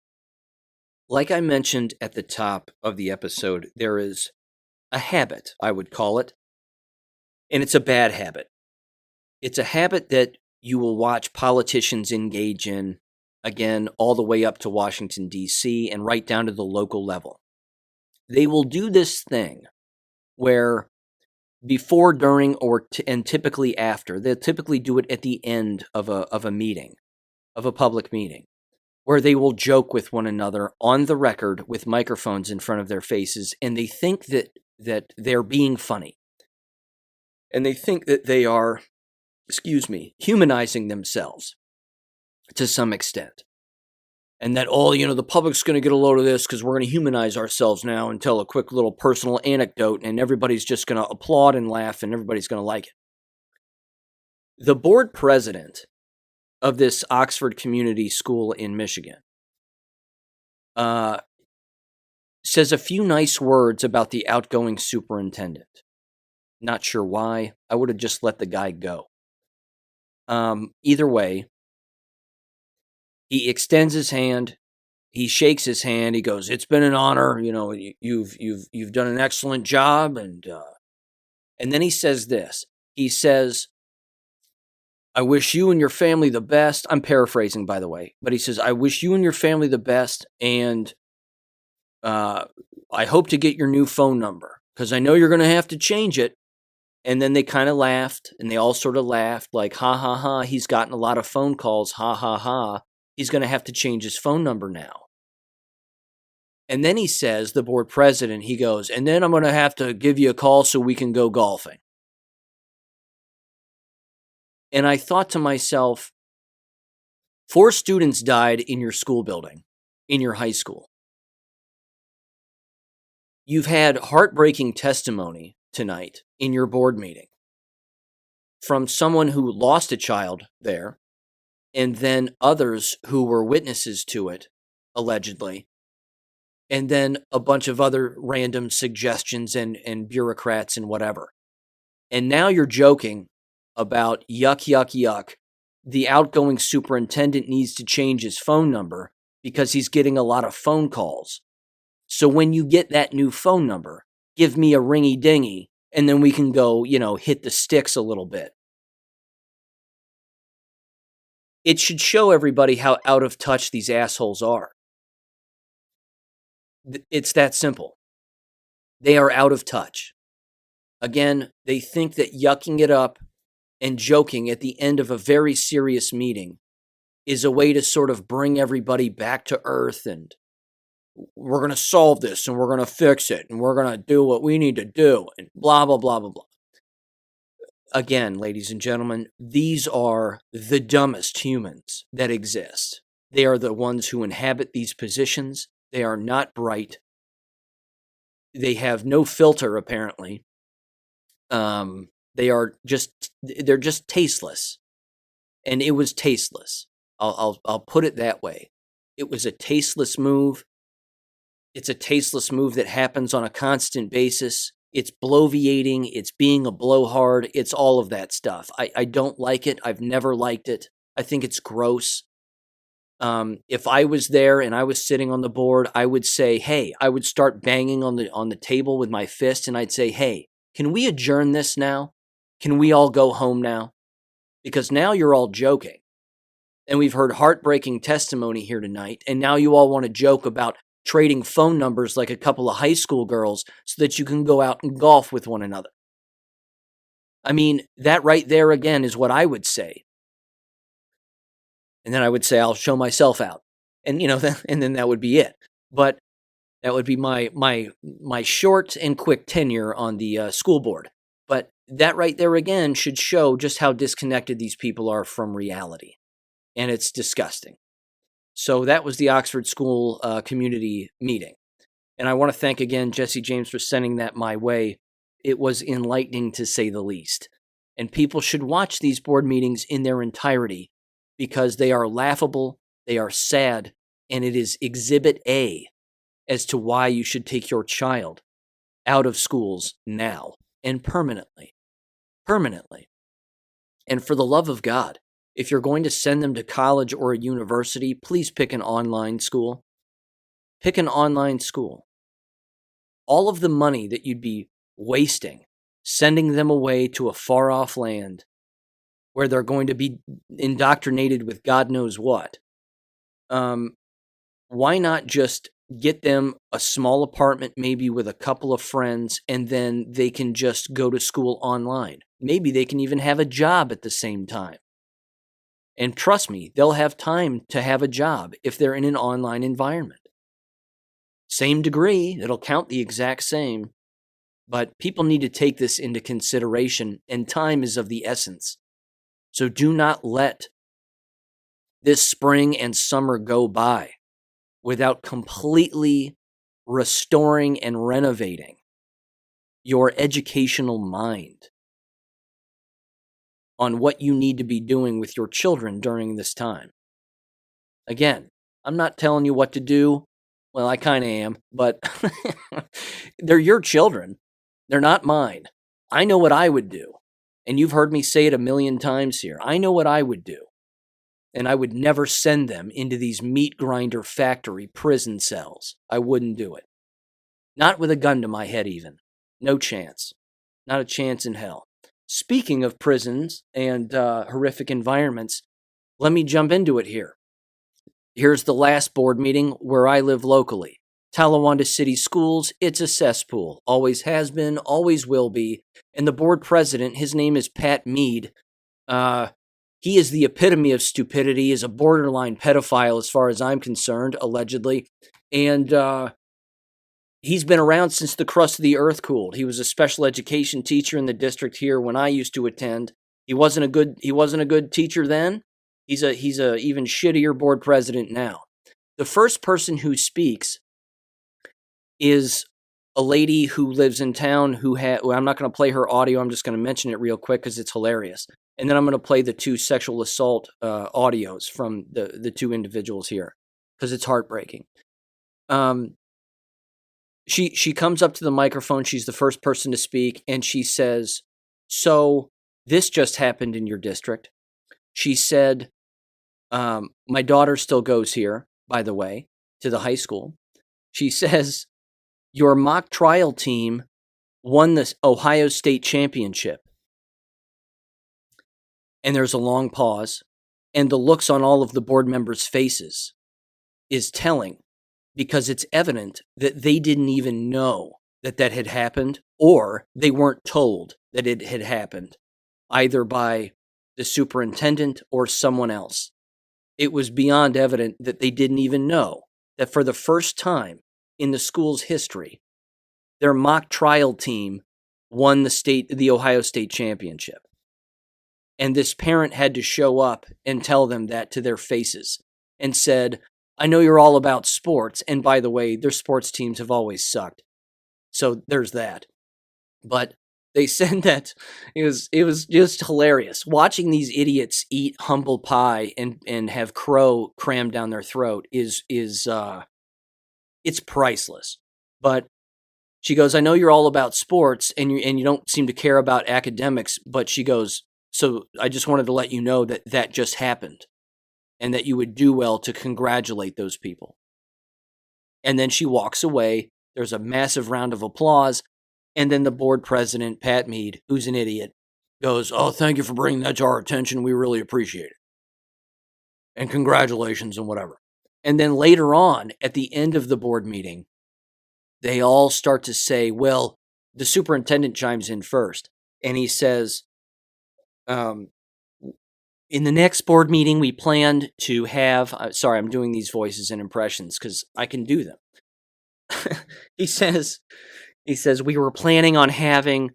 Like I mentioned at the top of the episode, there is a habit, I would call it, and it's a bad habit. It's a habit that you will watch politicians engage in, again, all the way up to Washington, D.C., and right down to the local level. They will do this thing where before, during, and typically after, they'll typically do it at the end of a meeting, of a public meeting, where they will joke with one another on the record with microphones in front of their faces, and they think that they're being funny. And they think that they are, humanizing themselves to some extent. And that, the public's going to get a load of this because we're going to humanize ourselves now and tell a quick little personal anecdote, and everybody's just going to applaud and laugh, and everybody's going to like it. The board president of this Oxford Community School in Michigan says a few nice words about the outgoing superintendent. Not sure why. I would have just let the guy go. Either way, he extends his hand. He shakes his hand. He goes, "It's been an honor. You know, you've done an excellent job." And then he says this. He says, "I wish you and your family the best." I'm paraphrasing, by the way, but he says, "I wish you and your family the best, and I hope to get your new phone number because I know you're going to have to change it." And then they kind of laughed, and they all sort of laughed, like, "Ha ha ha! He's gotten a lot of phone calls. Ha ha ha! He's going to have to change his phone number now." And then he says, the board president, he goes, "And then I'm going to have to give you a call so we can go golfing." And I thought to myself, 4 students died in your school building, in your high school. You've had heartbreaking testimony tonight in your board meeting from someone who lost a child there, and then others who were witnesses to it, allegedly, and then a bunch of other random suggestions and bureaucrats and whatever. And now you're joking about yuck, yuck, yuck. The outgoing superintendent needs to change his phone number because he's getting a lot of phone calls. So when you get that new phone number, give me a ringy dingy, and then we can go, hit the sticks a little bit. It should show everybody how out of touch these assholes are. It's that simple. They are out of touch. Again, they think that yucking it up and joking at the end of a very serious meeting is a way to sort of bring everybody back to earth, and we're going to solve this, and we're going to fix it, and we're going to do what we need to do, and blah, blah, blah, blah, blah. Again, ladies and gentlemen, these are the dumbest humans that exist. They are the ones who inhabit these positions. They are not bright. They have no filter, apparently. They're just tasteless. And it was tasteless. I'll put it that way. It was a tasteless move. It's a tasteless move that happens on a constant basis. It's bloviating. It's being a blowhard. It's all of that stuff. I don't like it. I've never liked it. I think it's gross. If I was there and I was sitting on the board, I would say, "Hey," I would start banging on the table with my fist, and I'd say, "Hey, can we adjourn this now? Can we all go home now? Because now you're all joking. And we've heard heartbreaking testimony here tonight, and now you all want to joke about trading phone numbers like a couple of high school girls so that you can go out and golf with one another." I mean, that right there again is what I would say. And then I would say, "I'll show myself out." And and then that would be it. But that would be my short and quick tenure on the school board. But that right there again should show just how disconnected these people are from reality. And it's disgusting. So that was the Oxford School community meeting. And I want to thank again Jesse James for sending that my way. It was enlightening, to say the least. And people should watch these board meetings in their entirety because they are laughable, they are sad, and it is Exhibit A as to why you should take your child out of schools now and permanently. Permanently. And for the love of God, if you're going to send them to college or a university, please pick an online school. Pick an online school. All of the money that you'd be wasting sending them away to a far-off land where they're going to be indoctrinated with God knows what, why not just get them a small apartment, maybe with a couple of friends, and then they can just go to school online? Maybe they can even have a job at the same time. And trust me, they'll have time to have a job if they're in an online environment. Same degree, it'll count the exact same. But people need to take this into consideration, and time is of the essence. So do not let this spring and summer go by without completely restoring and renovating your educational mind on what you need to be doing with your children during this time. Again, I'm not telling you what to do. Well, I kind of am, but they're your children. They're not mine. I know what I would do. And you've heard me say it a million times here. I know what I would do. And I would never send them into these meat grinder factory prison cells. I wouldn't do it. Not with a gun to my head even. No chance. Not a chance in hell. Speaking of prisons and horrific environments, let me jump into it here. Here's the last board meeting where I live locally. Talawanda City Schools, it's a cesspool. Always has been, always will be. And the board president, his name is Pat Mead. He is the epitome of stupidity. He is a borderline pedophile as far as I'm concerned, allegedly. And he's been around since the crust of the earth cooled. He was a special education teacher in the district here when I used to attend. He wasn't a good teacher then. He's a even shittier board president now. The first person who speaks is a lady who lives in town I'm not going to play her audio. I'm just going to mention it real quick because it's hilarious. And then I'm going to play the two sexual assault audios from the two individuals here because it's heartbreaking. She comes up to the microphone. She's the first person to speak, and she says, "So this just happened in your district." She said, "My daughter still goes here, by the way, to the high school." She says, "Your mock trial team won the Ohio State Championship." And there's a long pause, and the looks on all of the board members' faces is telling, because it's evident that they didn't even know that had happened, or they weren't told that it had happened, either by the superintendent or someone else. It was beyond evident that they didn't even know that for the first time in the school's history, their mock trial team won the Ohio State Championship. And this parent had to show up and tell them that to their faces and said, "I know you're all about sports. And by the way, their sports teams have always sucked." So there's that. But they said that it was just hilarious. Watching these idiots eat humble pie and have crow crammed down their throat is it's priceless. But she goes, "I know you're all about sports and you don't seem to care about academics," but she goes, "So I just wanted to let you know that just happened and that you would do well to congratulate those people." And then she walks away. There's a massive round of applause. And then the board president, Pat Mead, who's an idiot, goes, "Oh, thank you for bringing that to our attention. We really appreciate it. And congratulations and whatever." And then later on, at the end of the board meeting, they all start to say, well, the superintendent chimes in first. And he says, "In the next board meeting, we planned to have," sorry, I'm doing these voices and impressions because I can do them. He says, "We were planning on having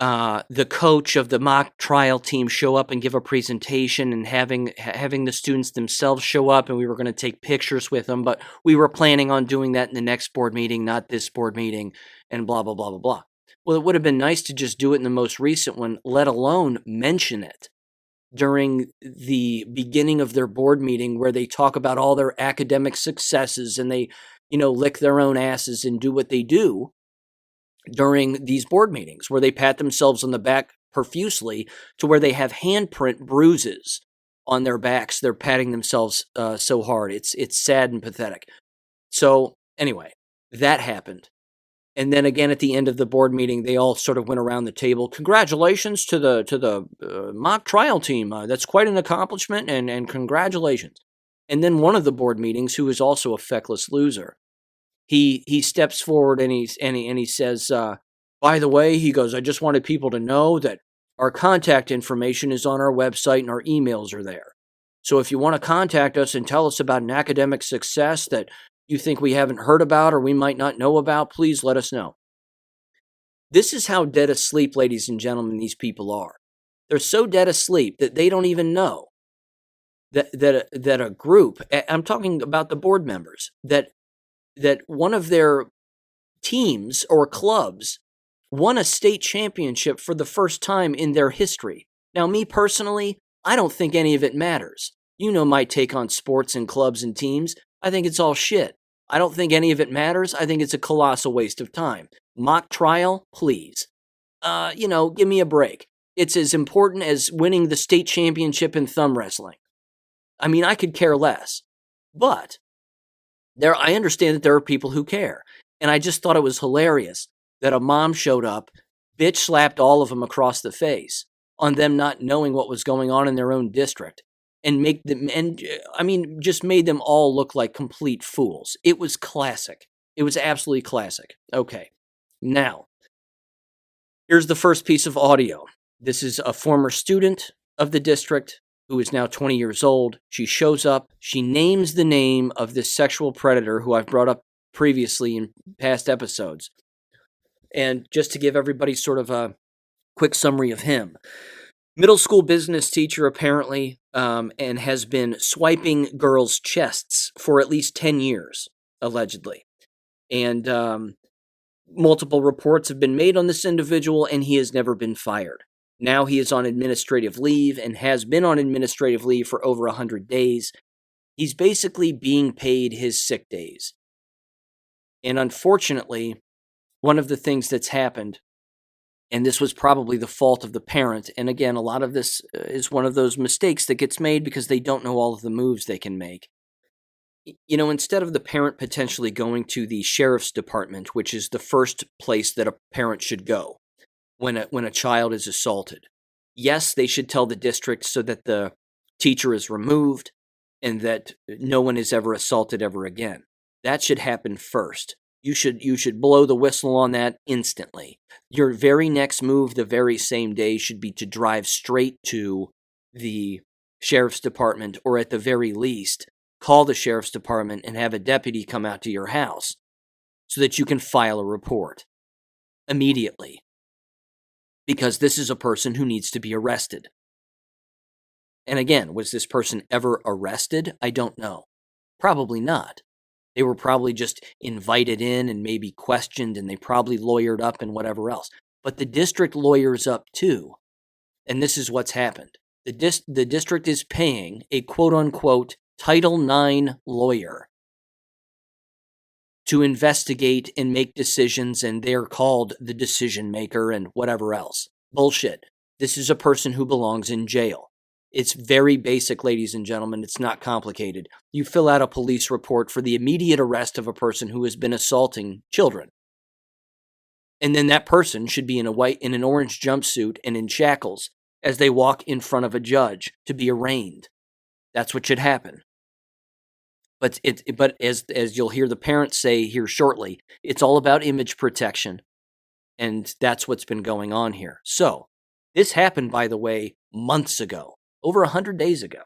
the coach of the mock trial team show up and give a presentation and having the students themselves show up, and we were going to take pictures with them, but we were planning on doing that in the next board meeting, not this board meeting," and blah, blah, blah, blah, blah. Well, it would have been nice to just do it in the most recent one, let alone mention it during the beginning of their board meeting where they talk about all their academic successes and they, lick their own asses and do what they do during these board meetings where they pat themselves on the back profusely to where they have handprint bruises on their backs. They're patting themselves so hard. It's sad and pathetic. So anyway, that happened. And then again, at the end of the board meeting, they all sort of went around the table. "Congratulations to the mock trial team. That's quite an accomplishment, and congratulations." And then one of the board meetings, who is also a feckless loser, he steps forward and he says, "By the way," he goes, "I just wanted people to know that our contact information is on our website and our emails are there. So if you want to contact us and tell us about an academic success that you think we haven't heard about or we might not know about, please let us know." This is how dead asleep, ladies and gentlemen, these people are. They're so dead asleep that they don't even know that a group, I'm talking about the board members, that one of their teams or clubs won a state championship for the first time in their history. Now, me personally, I don't think any of it matters. You know my take on sports and clubs and teams. I think it's all shit. I don't think any of it matters. I think it's a colossal waste of time. Mock trial, please. Give me a break. It's as important as winning the state championship in thumb wrestling. I mean, I could care less. But I understand that there are people who care. And I just thought it was hilarious that a mom showed up, bitch slapped all of them across the face on them not knowing what was going on in their own district just made them all look like complete fools. It was classic. It was absolutely classic. Okay. Now, here's the first piece of audio. This is a former student of the district who is now 20 years old. She shows up. She names the name of this sexual predator who I've brought up previously in past episodes. And just to give everybody sort of a quick summary of him. Middle school business teacher, apparently, and has been swiping girls' chests for at least 10 years, allegedly. And multiple reports have been made on this individual, and he has never been fired. Now he is on administrative leave and has been on administrative leave for over 100 days. He's basically being paid his sick days. And unfortunately, one of the things that's happened, and this was probably the fault of the parent, and again, a lot of this is one of those mistakes that gets made because they don't know all of the moves they can make. Instead of the parent potentially going to the sheriff's department, which is the first place that a parent should go when a child is assaulted. Yes, they should tell the district so that the teacher is removed and that no one is ever assaulted ever again. That should happen first. You should blow the whistle on that instantly. Your very next move the very same day should be to drive straight to the sheriff's department, or at the very least, call the sheriff's department and have a deputy come out to your house so that you can file a report immediately. Because this is a person who needs to be arrested. And again, was this person ever arrested? I don't know. Probably not. They were probably just invited in and maybe questioned, and they probably lawyered up and whatever else. But the district lawyers up too. And this is what's happened. The district is paying a quote-unquote Title IX lawyer to investigate and make decisions, and they're called the decision maker and whatever else. Bullshit. This is a person who belongs in jail. It's very basic, ladies and gentlemen. It's not complicated. You fill out a police report for the immediate arrest of a person who has been assaulting children. And then that person should be in an orange jumpsuit and in shackles as they walk in front of a judge to be arraigned. That's what should happen. But as you'll hear the parents say here shortly, it's all about image protection. And that's what's been going on here. So, this happened, by the way, months ago. Over 100 days ago.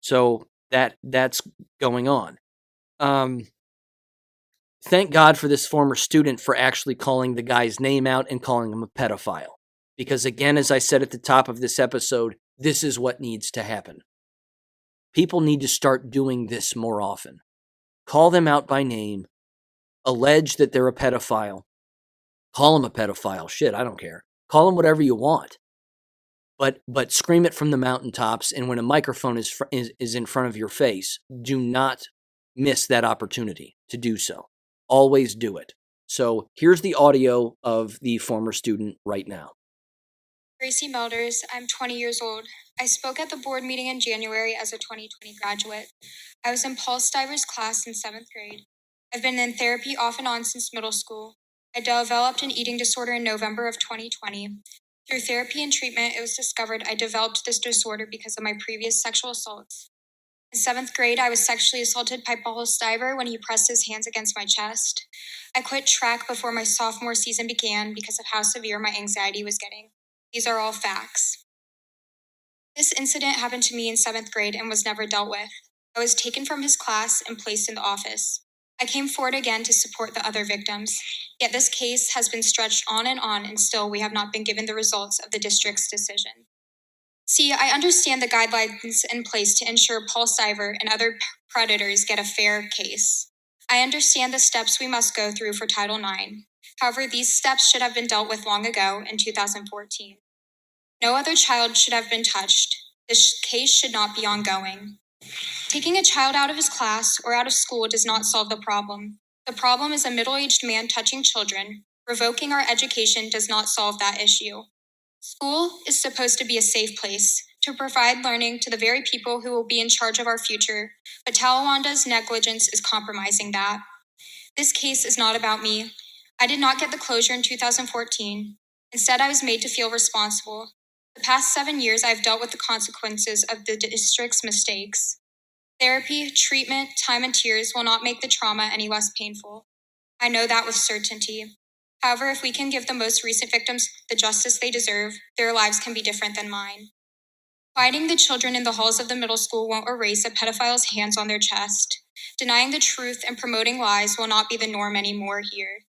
So that's going on. Thank God for this former student for actually calling the guy's name out and calling him a pedophile. Because again, as I said at the top of this episode, this is what needs to happen. People need to start doing this more often. Call them out by name. Allege that they're a pedophile. Call them a pedophile. Shit, I don't care. Call them whatever you want. But scream it from the mountaintops, and when a microphone is in front of your face, do not miss that opportunity to do so. Always do it. So here's the audio of the former student right now. Gracie Melders, I'm 20 years old. I spoke at the board meeting in January as a 2020 graduate. I was in Paul Stiver's class in 7th grade. I've been in therapy off and on since middle school. I developed an eating disorder in November of 2020. Through therapy and treatment, it was discovered I developed this disorder because of my previous sexual assaults. In 7th grade, I was sexually assaulted by Paul Stiver when he pressed his hands against my chest. I quit track before my sophomore season began because of how severe my anxiety was getting. These are all facts. This incident happened to me in 7th grade and was never dealt with. I was taken from his class and placed in the office. I came forward again to support the other victims, yet this case has been stretched on, and still we have not been given the results of the district's decision. See, I understand the guidelines in place to ensure Paul Stiver and other predators get a fair case. I understand the steps we must go through for Title IX. However, these steps should have been dealt with long ago in 2014. No other child should have been touched. This case should not be ongoing. Taking a child out of his class or out of school does not solve the problem. The problem is a middle-aged man touching children. Revoking our education does not solve that issue. School is supposed to be a safe place, to provide learning to the very people who will be in charge of our future, but Talawanda's negligence is compromising that. This case is not about me. I did not get the closure in 2014. Instead, I was made to feel responsible. The past 7 years, I've dealt with the consequences of the district's mistakes. Therapy, treatment, time, and tears will not make the trauma any less painful. I know that with certainty. However, if we can give the most recent victims the justice they deserve, their lives can be different than mine. Quieting the children in the halls of the middle school won't erase a pedophile's hands on their chest. Denying the truth and promoting lies will not be the norm anymore here.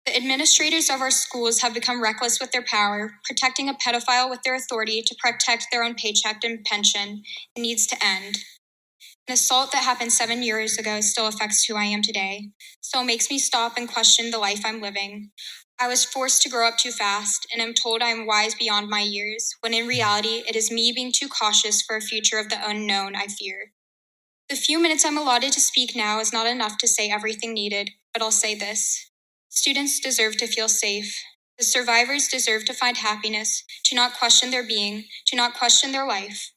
The administrators of our schools have become reckless with their power, protecting a pedophile with their authority to protect their own paycheck and pension. It needs to end. An assault that happened 7 years ago still affects who I am today, still makes me stop and question the life I'm living. I was forced to grow up too fast, and am told I am wise beyond my years, when in reality, it is me being too cautious for a future of the unknown I fear. The few minutes I'm allotted to speak now is not enough to say everything needed, but I'll say this. Students deserve to feel safe. The survivors deserve to find happiness, to not question their being, to not question their life.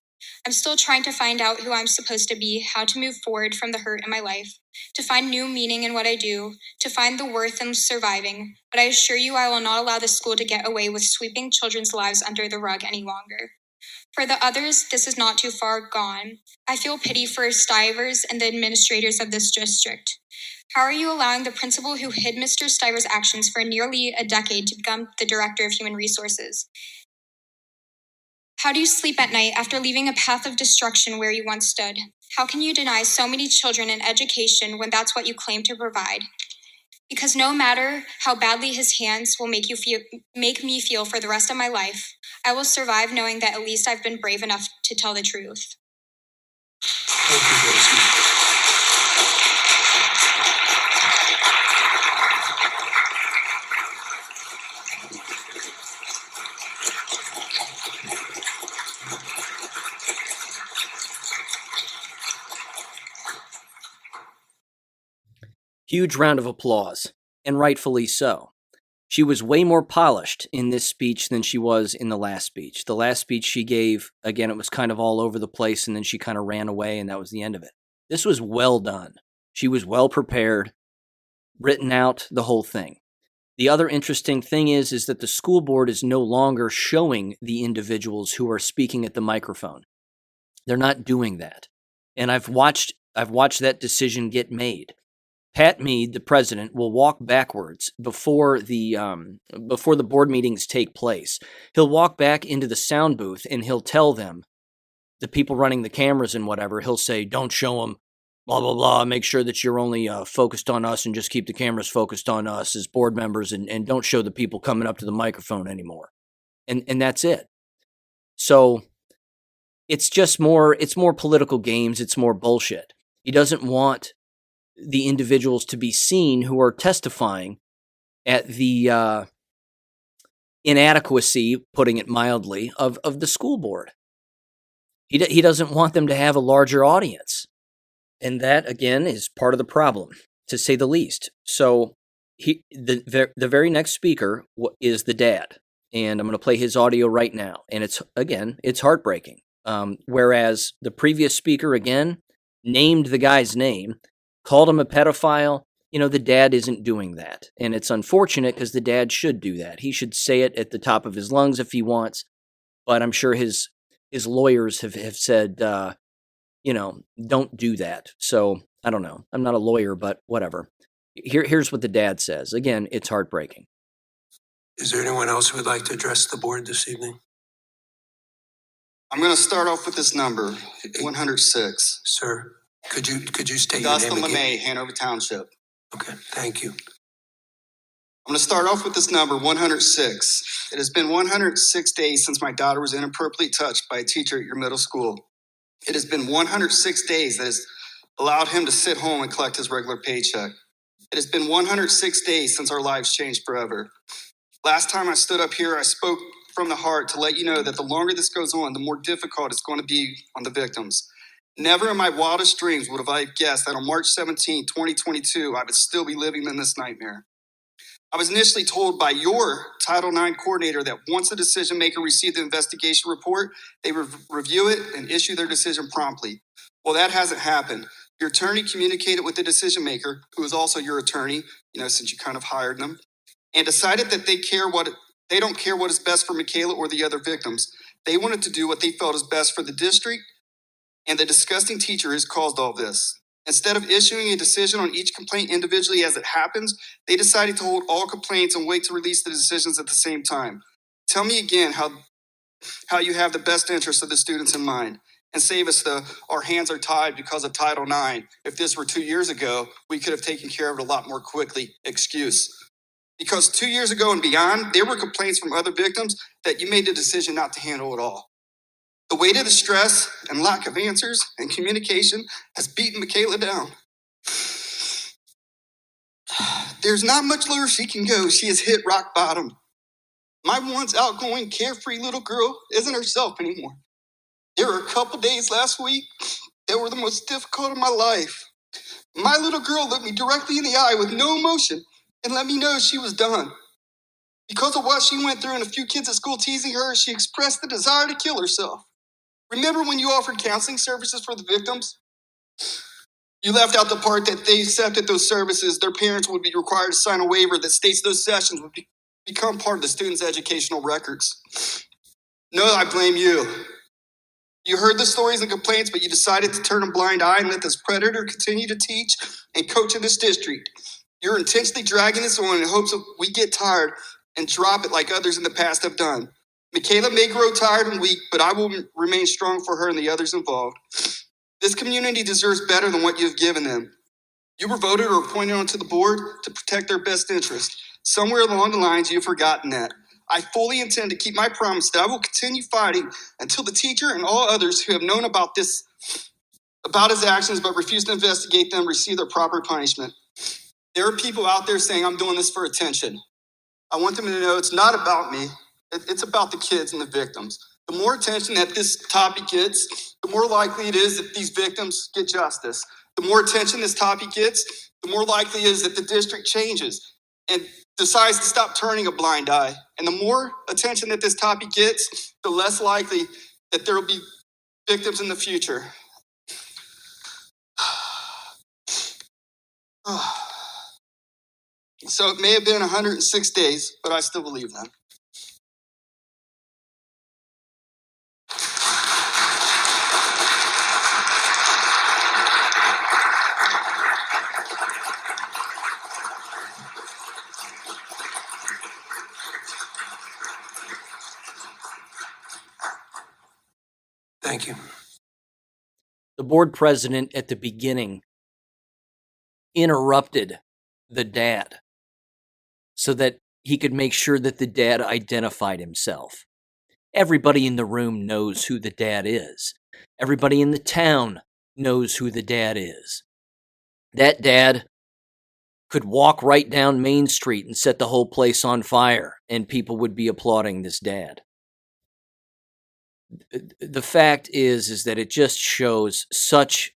I'm still trying to find out who I'm supposed to be, how to move forward from the hurt in my life, to find new meaning in what I do, to find the worth in surviving. But I assure you I will not allow the school to get away with sweeping children's lives under the rug any longer. For the others, this is not too far gone. I feel pity for Stivers and the administrators of this district. How are you allowing the principal who hid Mr. Stivers' actions for nearly a decade to become the director of human resources? How do you sleep at night after leaving a path of destruction where you once stood? How can you deny so many children an education when that's what you claim to provide? Because no matter how badly his hands will make me feel for the rest of my life, I will survive knowing that at least I've been brave enough to tell the truth. Thank you, Rosie. Huge round of applause, and rightfully so. She was way more polished in this speech than she was in the last speech. The last speech she gave, again, it was kind of all over the place, and then she kind of ran away, and that was the end of it. This was well done. She was well prepared, written out, the whole thing. The other interesting thing is that the school board is no longer showing the individuals who are speaking at the microphone. They're not doing that. And I've watched that decision get made. Pat Mead, the president, will walk backwards before the board meetings take place. He'll walk back into the sound booth and he'll tell them, the people running the cameras and whatever, he'll say, don't show them, blah, blah, blah. Make sure that you're only focused on us and just keep the cameras focused on us as board members and don't show the people coming up to the microphone anymore. And that's it. So it's more political games. It's more bullshit. He doesn't want the individuals to be seen who are testifying at the inadequacy, putting it mildly, of the school board. He doesn't want them to have a larger audience. And that, again, is part of the problem, to say the least. So the very next speaker is the dad. And I'm going to play his audio right now. And it's heartbreaking. Whereas the previous speaker, again, named the guy's name, called him a pedophile. The dad isn't doing that. And it's unfortunate because the dad should do that. He should say it at the top of his lungs if he wants. But I'm sure his lawyers have said, don't do that. So I don't know. I'm not a lawyer, but whatever. Here's what the dad says. Again, it's heartbreaking. Is there anyone else who would like to address the board this evening? I'm going to start off with this number, 106. Sir, could you state your name Augusta again? LeMay, Hanover Township. Okay, thank you. I'm going to start off with this number, 106. It has been 106 days since my daughter was inappropriately touched by a teacher at your middle school. It has been 106 days that has allowed him to sit home and collect his regular paycheck. It has been 106 days since our lives changed forever. Last time I stood up here, I spoke from the heart to let you know that the longer this goes on, the more difficult it's going to be on the victims. Never in my wildest dreams would have I guessed that on March 17, 2022, I would still be living in this nightmare. I was initially told by your Title IX coordinator that once a decision maker received the investigation report, they would review it and issue their decision promptly. Well, that hasn't happened. Your attorney communicated with the decision maker, who is also your attorney, since you kind of hired them, and decided that they don't care what is best for Michaela or the other victims. They wanted to do what they felt is best for the district, and the disgusting teacher has caused all this. Instead of issuing a decision on each complaint individually as it happens, they decided to hold all complaints and wait to release the decisions at the same time. Tell me again how you have the best interest of the students in mind, and save us our hands are tied because of Title IX. If this were 2 years ago, we could have taken care of it a lot more quickly. Excuse. Because 2 years ago and beyond, there were complaints from other victims that you made the decision not to handle it all. The weight of the stress and lack of answers and communication has beaten Michaela down. There's not much lower she can go. She has hit rock bottom. My once outgoing, carefree little girl isn't herself anymore. There were a couple days last week that were the most difficult of my life. My little girl looked me directly in the eye with no emotion and let me know she was done. Because of what she went through and a few kids at school teasing her, she expressed the desire to kill herself. Remember when you offered counseling services for the victims? You left out the part that they accepted those services, their parents would be required to sign a waiver that states those sessions would become part of the students' educational records. No, I blame you. You heard the stories and complaints, but you decided to turn a blind eye and let this predator continue to teach and coach in this district. You're intentionally dragging this on in hopes that we get tired and drop it like others in the past have done. Michaela may grow tired and weak, but I will remain strong for her and the others involved. This community deserves better than what you have given them. You were voted or appointed onto the board to protect their best interest. Somewhere along the lines, you've forgotten that. I fully intend to keep my promise that I will continue fighting until the teacher and all others who have known about his actions but refuse to investigate them receive their proper punishment. There are people out there saying I'm doing this for attention. I want them to know it's not about me. It's about the kids and the victims. The more attention that this topic gets, the more likely it is that these victims get justice. The more attention this topic gets, the more likely it is that the district changes and decides to stop turning a blind eye. And the more attention that this topic gets, the less likely that there will be victims in the future. So it may have been 106 days, but I still believe them. Thank you. The board president at the beginning interrupted the dad so that he could make sure that the dad identified himself. Everybody in the room knows who the dad is. Everybody in the town knows who the dad is. That dad could walk right down Main Street and set the whole place on fire, and people would be applauding this dad. The fact is that it just shows such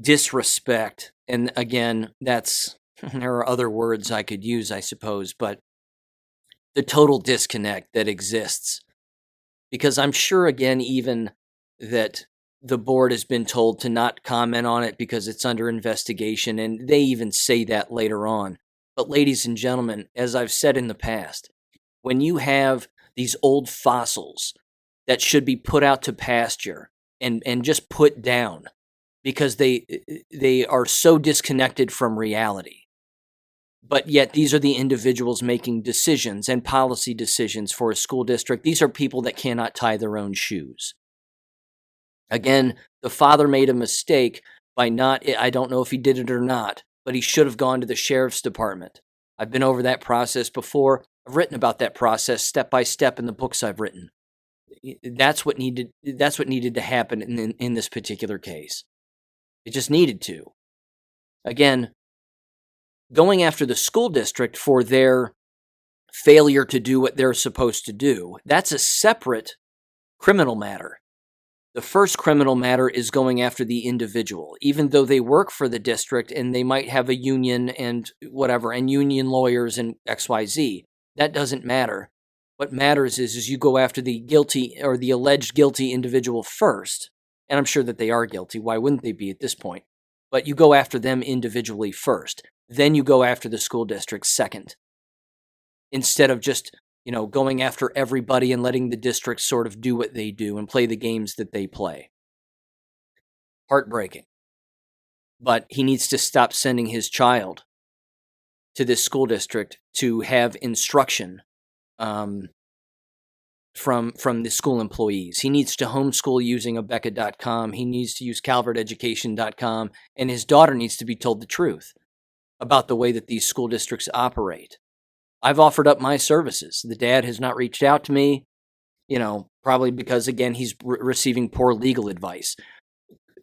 disrespect. And again, there are other words I could use, I suppose, but the total disconnect that exists. Because I'm sure, again, even that the board has been told to not comment on it because it's under investigation, and they even say that later on. But ladies and gentlemen, as I've said in the past, when you have these old fossils that should be put out to pasture and just put down because they are so disconnected from reality, but yet these are the individuals making decisions and policy decisions for a school district. These are people that cannot tie their own shoes. Again, the father made a mistake by I don't know if he did it or not, but he should have gone to the sheriff's department. I've been over that process before. I've written about that process step by step in the books I've written. That's what needed to happen in this particular case. It just needed to. Again, going after the school district for their failure to do what they're supposed to do, that's a separate criminal matter. The first criminal matter is going after the individual, even though they work for the district and they might have a union and whatever, and union lawyers and XYZ. That doesn't matter. What matters is you go after the guilty or the alleged guilty individual first. And I'm sure that they are guilty. Why wouldn't they be at this point? But you go after them individually first. Then you go after the school district second. Instead of just, going after everybody and letting the district sort of do what they do and play the games that they play. Heartbreaking. But he needs to stop sending his child to this school district to have instruction from the school employees. He needs to homeschool using Abeka.com. He needs to use CalvertEducation.com. And his daughter needs to be told the truth about the way that these school districts operate. I've offered up my services. The dad has not reached out to me, probably because, again, he's receiving poor legal advice.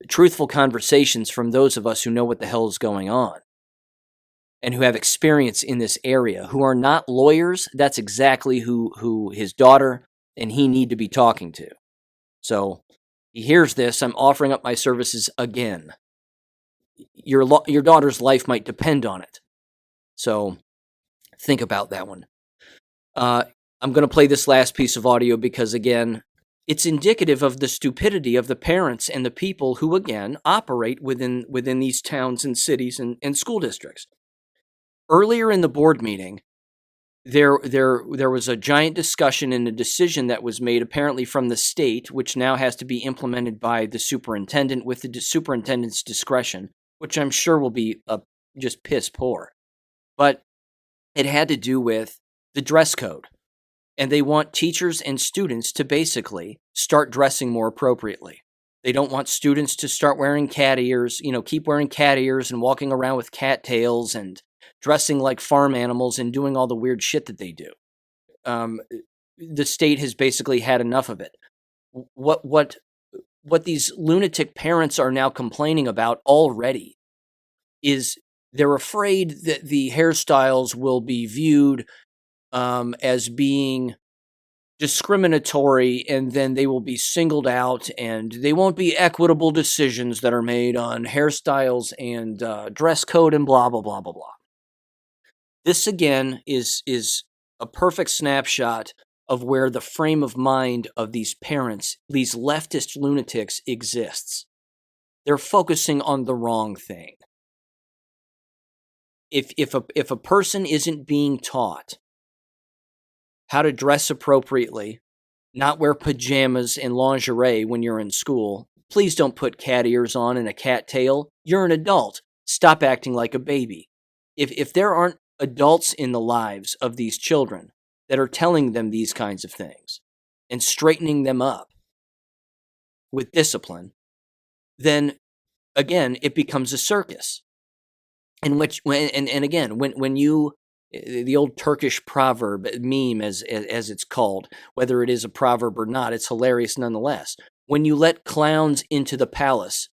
Truthful conversations from those of us who know what the hell is going on and who have experience in this area, who are not lawyers. That's exactly who his daughter and he need to be talking to. So he hears this. I'm offering up my services again. Your daughter's life might depend on it. So think about that one. I'm going to play this last piece of audio because, again, it's indicative of the stupidity of the parents and the people who, again, operate within these towns and cities and school districts. Earlier in the board meeting, there was a giant discussion and a decision that was made apparently from the state, which now has to be implemented by the superintendent with the superintendent's discretion, which I'm sure will be just piss poor. But it had to do with the dress code. And they want teachers and students to basically start dressing more appropriately. They don't want students to start wearing cat ears, keep wearing cat ears and walking around with cat tails and dressing like farm animals and doing all the weird shit that they do. The state has basically had enough of it. What these lunatic parents are now complaining about already is they're afraid that the hairstyles will be viewed as being discriminatory, and then they will be singled out, and they won't be equitable decisions that are made on hairstyles and dress code and blah, blah, blah, blah, blah. This, again, is a perfect snapshot of where the frame of mind of these parents, these leftist lunatics, exists. They're focusing on the wrong thing. If a person isn't being taught how to dress appropriately, not wear pajamas and lingerie when you're in school, please don't put cat ears on and a cat tail. You're an adult. Stop acting like a baby. If there aren't adults in the lives of these children that are telling them these kinds of things and straightening them up with discipline, then again, it becomes a circus. In which, when you, the old Turkish proverb meme, as it's called, whether it is a proverb or not, it's hilarious nonetheless. When you let clowns into the palace,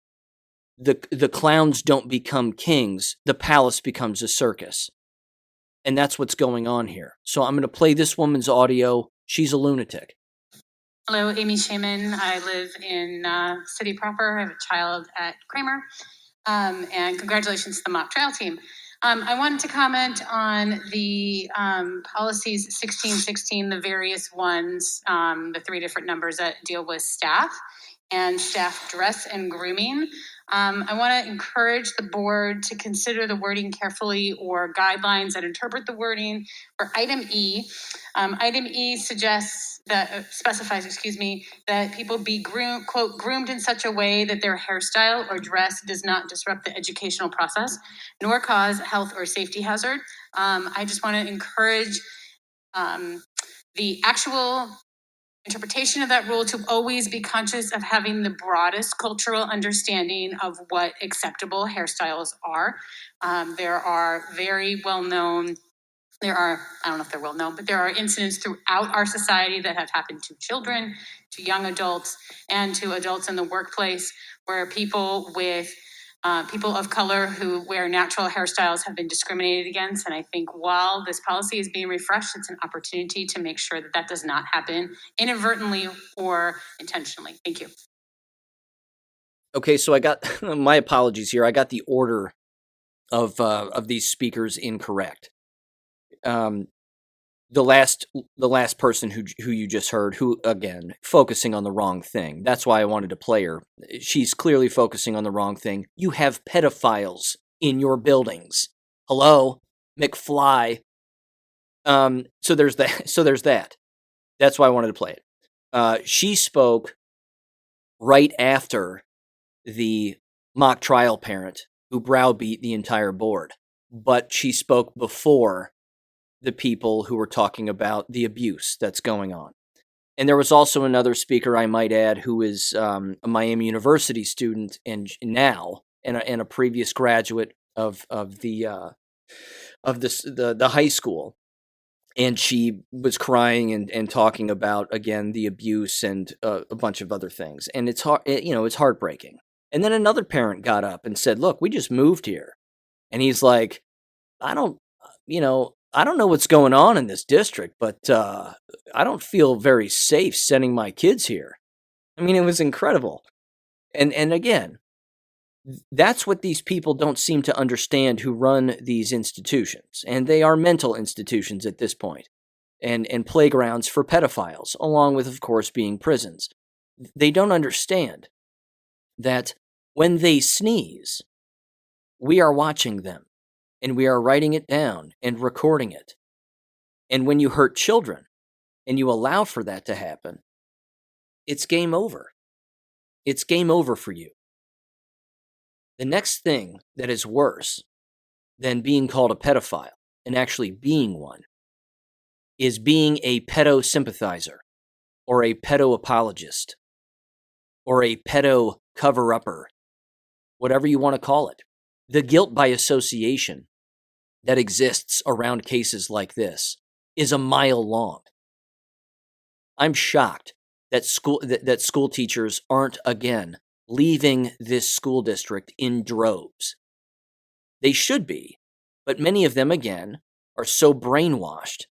the clowns don't become kings. The palace becomes a circus. And that's what's going on here. So I'm going to play this woman's audio. She's a lunatic. Hello, Amy Shaman. I live in city proper. I have a child at Kramer. And congratulations to the mock trial team. I wanted to comment on the policies 1616, the various ones, the three different numbers that deal with staff and staff dress and grooming. I want to encourage the board to consider the wording carefully or guidelines that interpret the wording. For item E, item E specifies, that people be groomed in such a way that their hairstyle or dress does not disrupt the educational process, nor cause health or safety hazard. I just want to encourage the actual interpretation of that rule to always be conscious of having the broadest cultural understanding of what acceptable hairstyles are. There are very well-known, I don't know if they're well known, but there are incidents throughout our society that have happened to children, to young adults, and to adults in the workplace where people of color who wear natural hairstyles have been discriminated against. And I think while this policy is being refreshed, it's an opportunity to make sure that that does not happen inadvertently or intentionally. Thank you. Okay, so I got my apologies here. I got the order of these speakers incorrect. The last person who you just heard, who again focusing on the wrong thing. That's why I wanted to play her. She's clearly focusing on the wrong thing. You have pedophiles in your buildings. Hello, McFly. So there's that. So there's that. That's why I wanted to play it. She spoke right after the mock trial parent who browbeat the entire board, but she spoke before the people who were talking about the abuse that's going on. And there was also another speaker, I might add, who is a Miami University student and now and a previous graduate of the high school. And she was crying and talking about, again, the abuse and a bunch of other things. And it's it's heartbreaking. And then another parent got up and said, "Look, we just moved here." And he's like, I don't know what's going on in this district, but I don't feel very safe sending my kids here. I mean, it was incredible. And again, that's what these people don't seem to understand who run these institutions. And they are mental institutions at this point, and playgrounds for pedophiles, along with, of course, being prisons. They don't understand that when they sneeze, we are watching them, and we are writing it down and recording it. And when you hurt children and you allow for that to happen, it's game over. It's game over for you. The next thing that is worse than being called a pedophile and actually being one is being a pedo sympathizer or a pedo apologist or a pedo cover-upper, whatever you want to call it. The guilt by association that exists around cases like this is a mile long. I'm shocked that school teachers aren't again leaving this school district in droves. They should be, but many of them again are so brainwashed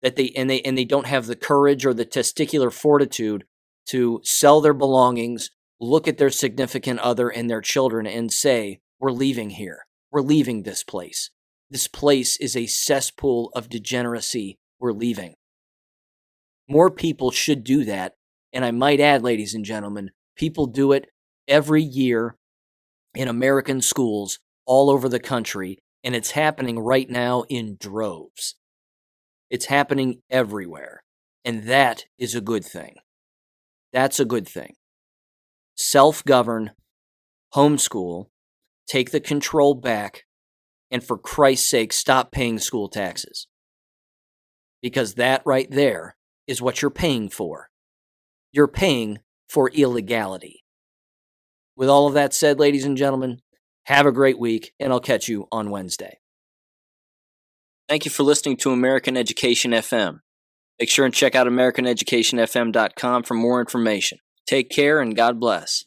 that they don't have the courage or the testicular fortitude to sell their belongings, look at their significant other and their children and say, "We're leaving here. We're leaving this place. This place is a cesspool of degeneracy. We're leaving." More people should do that. And I might add, ladies and gentlemen, people do it every year in American schools all over the country. And it's happening right now in droves. It's happening everywhere. And that is a good thing. That's a good thing. Self-govern, homeschool, take the control back, and for Christ's sake, stop paying school taxes. Because that right there is what you're paying for. You're paying for illegality. With all of that said, ladies and gentlemen, have a great week, and I'll catch you on Wednesday. Thank you for listening to American Education FM. Make sure and check out AmericanEducationFM.com for more information. Take care, and God bless.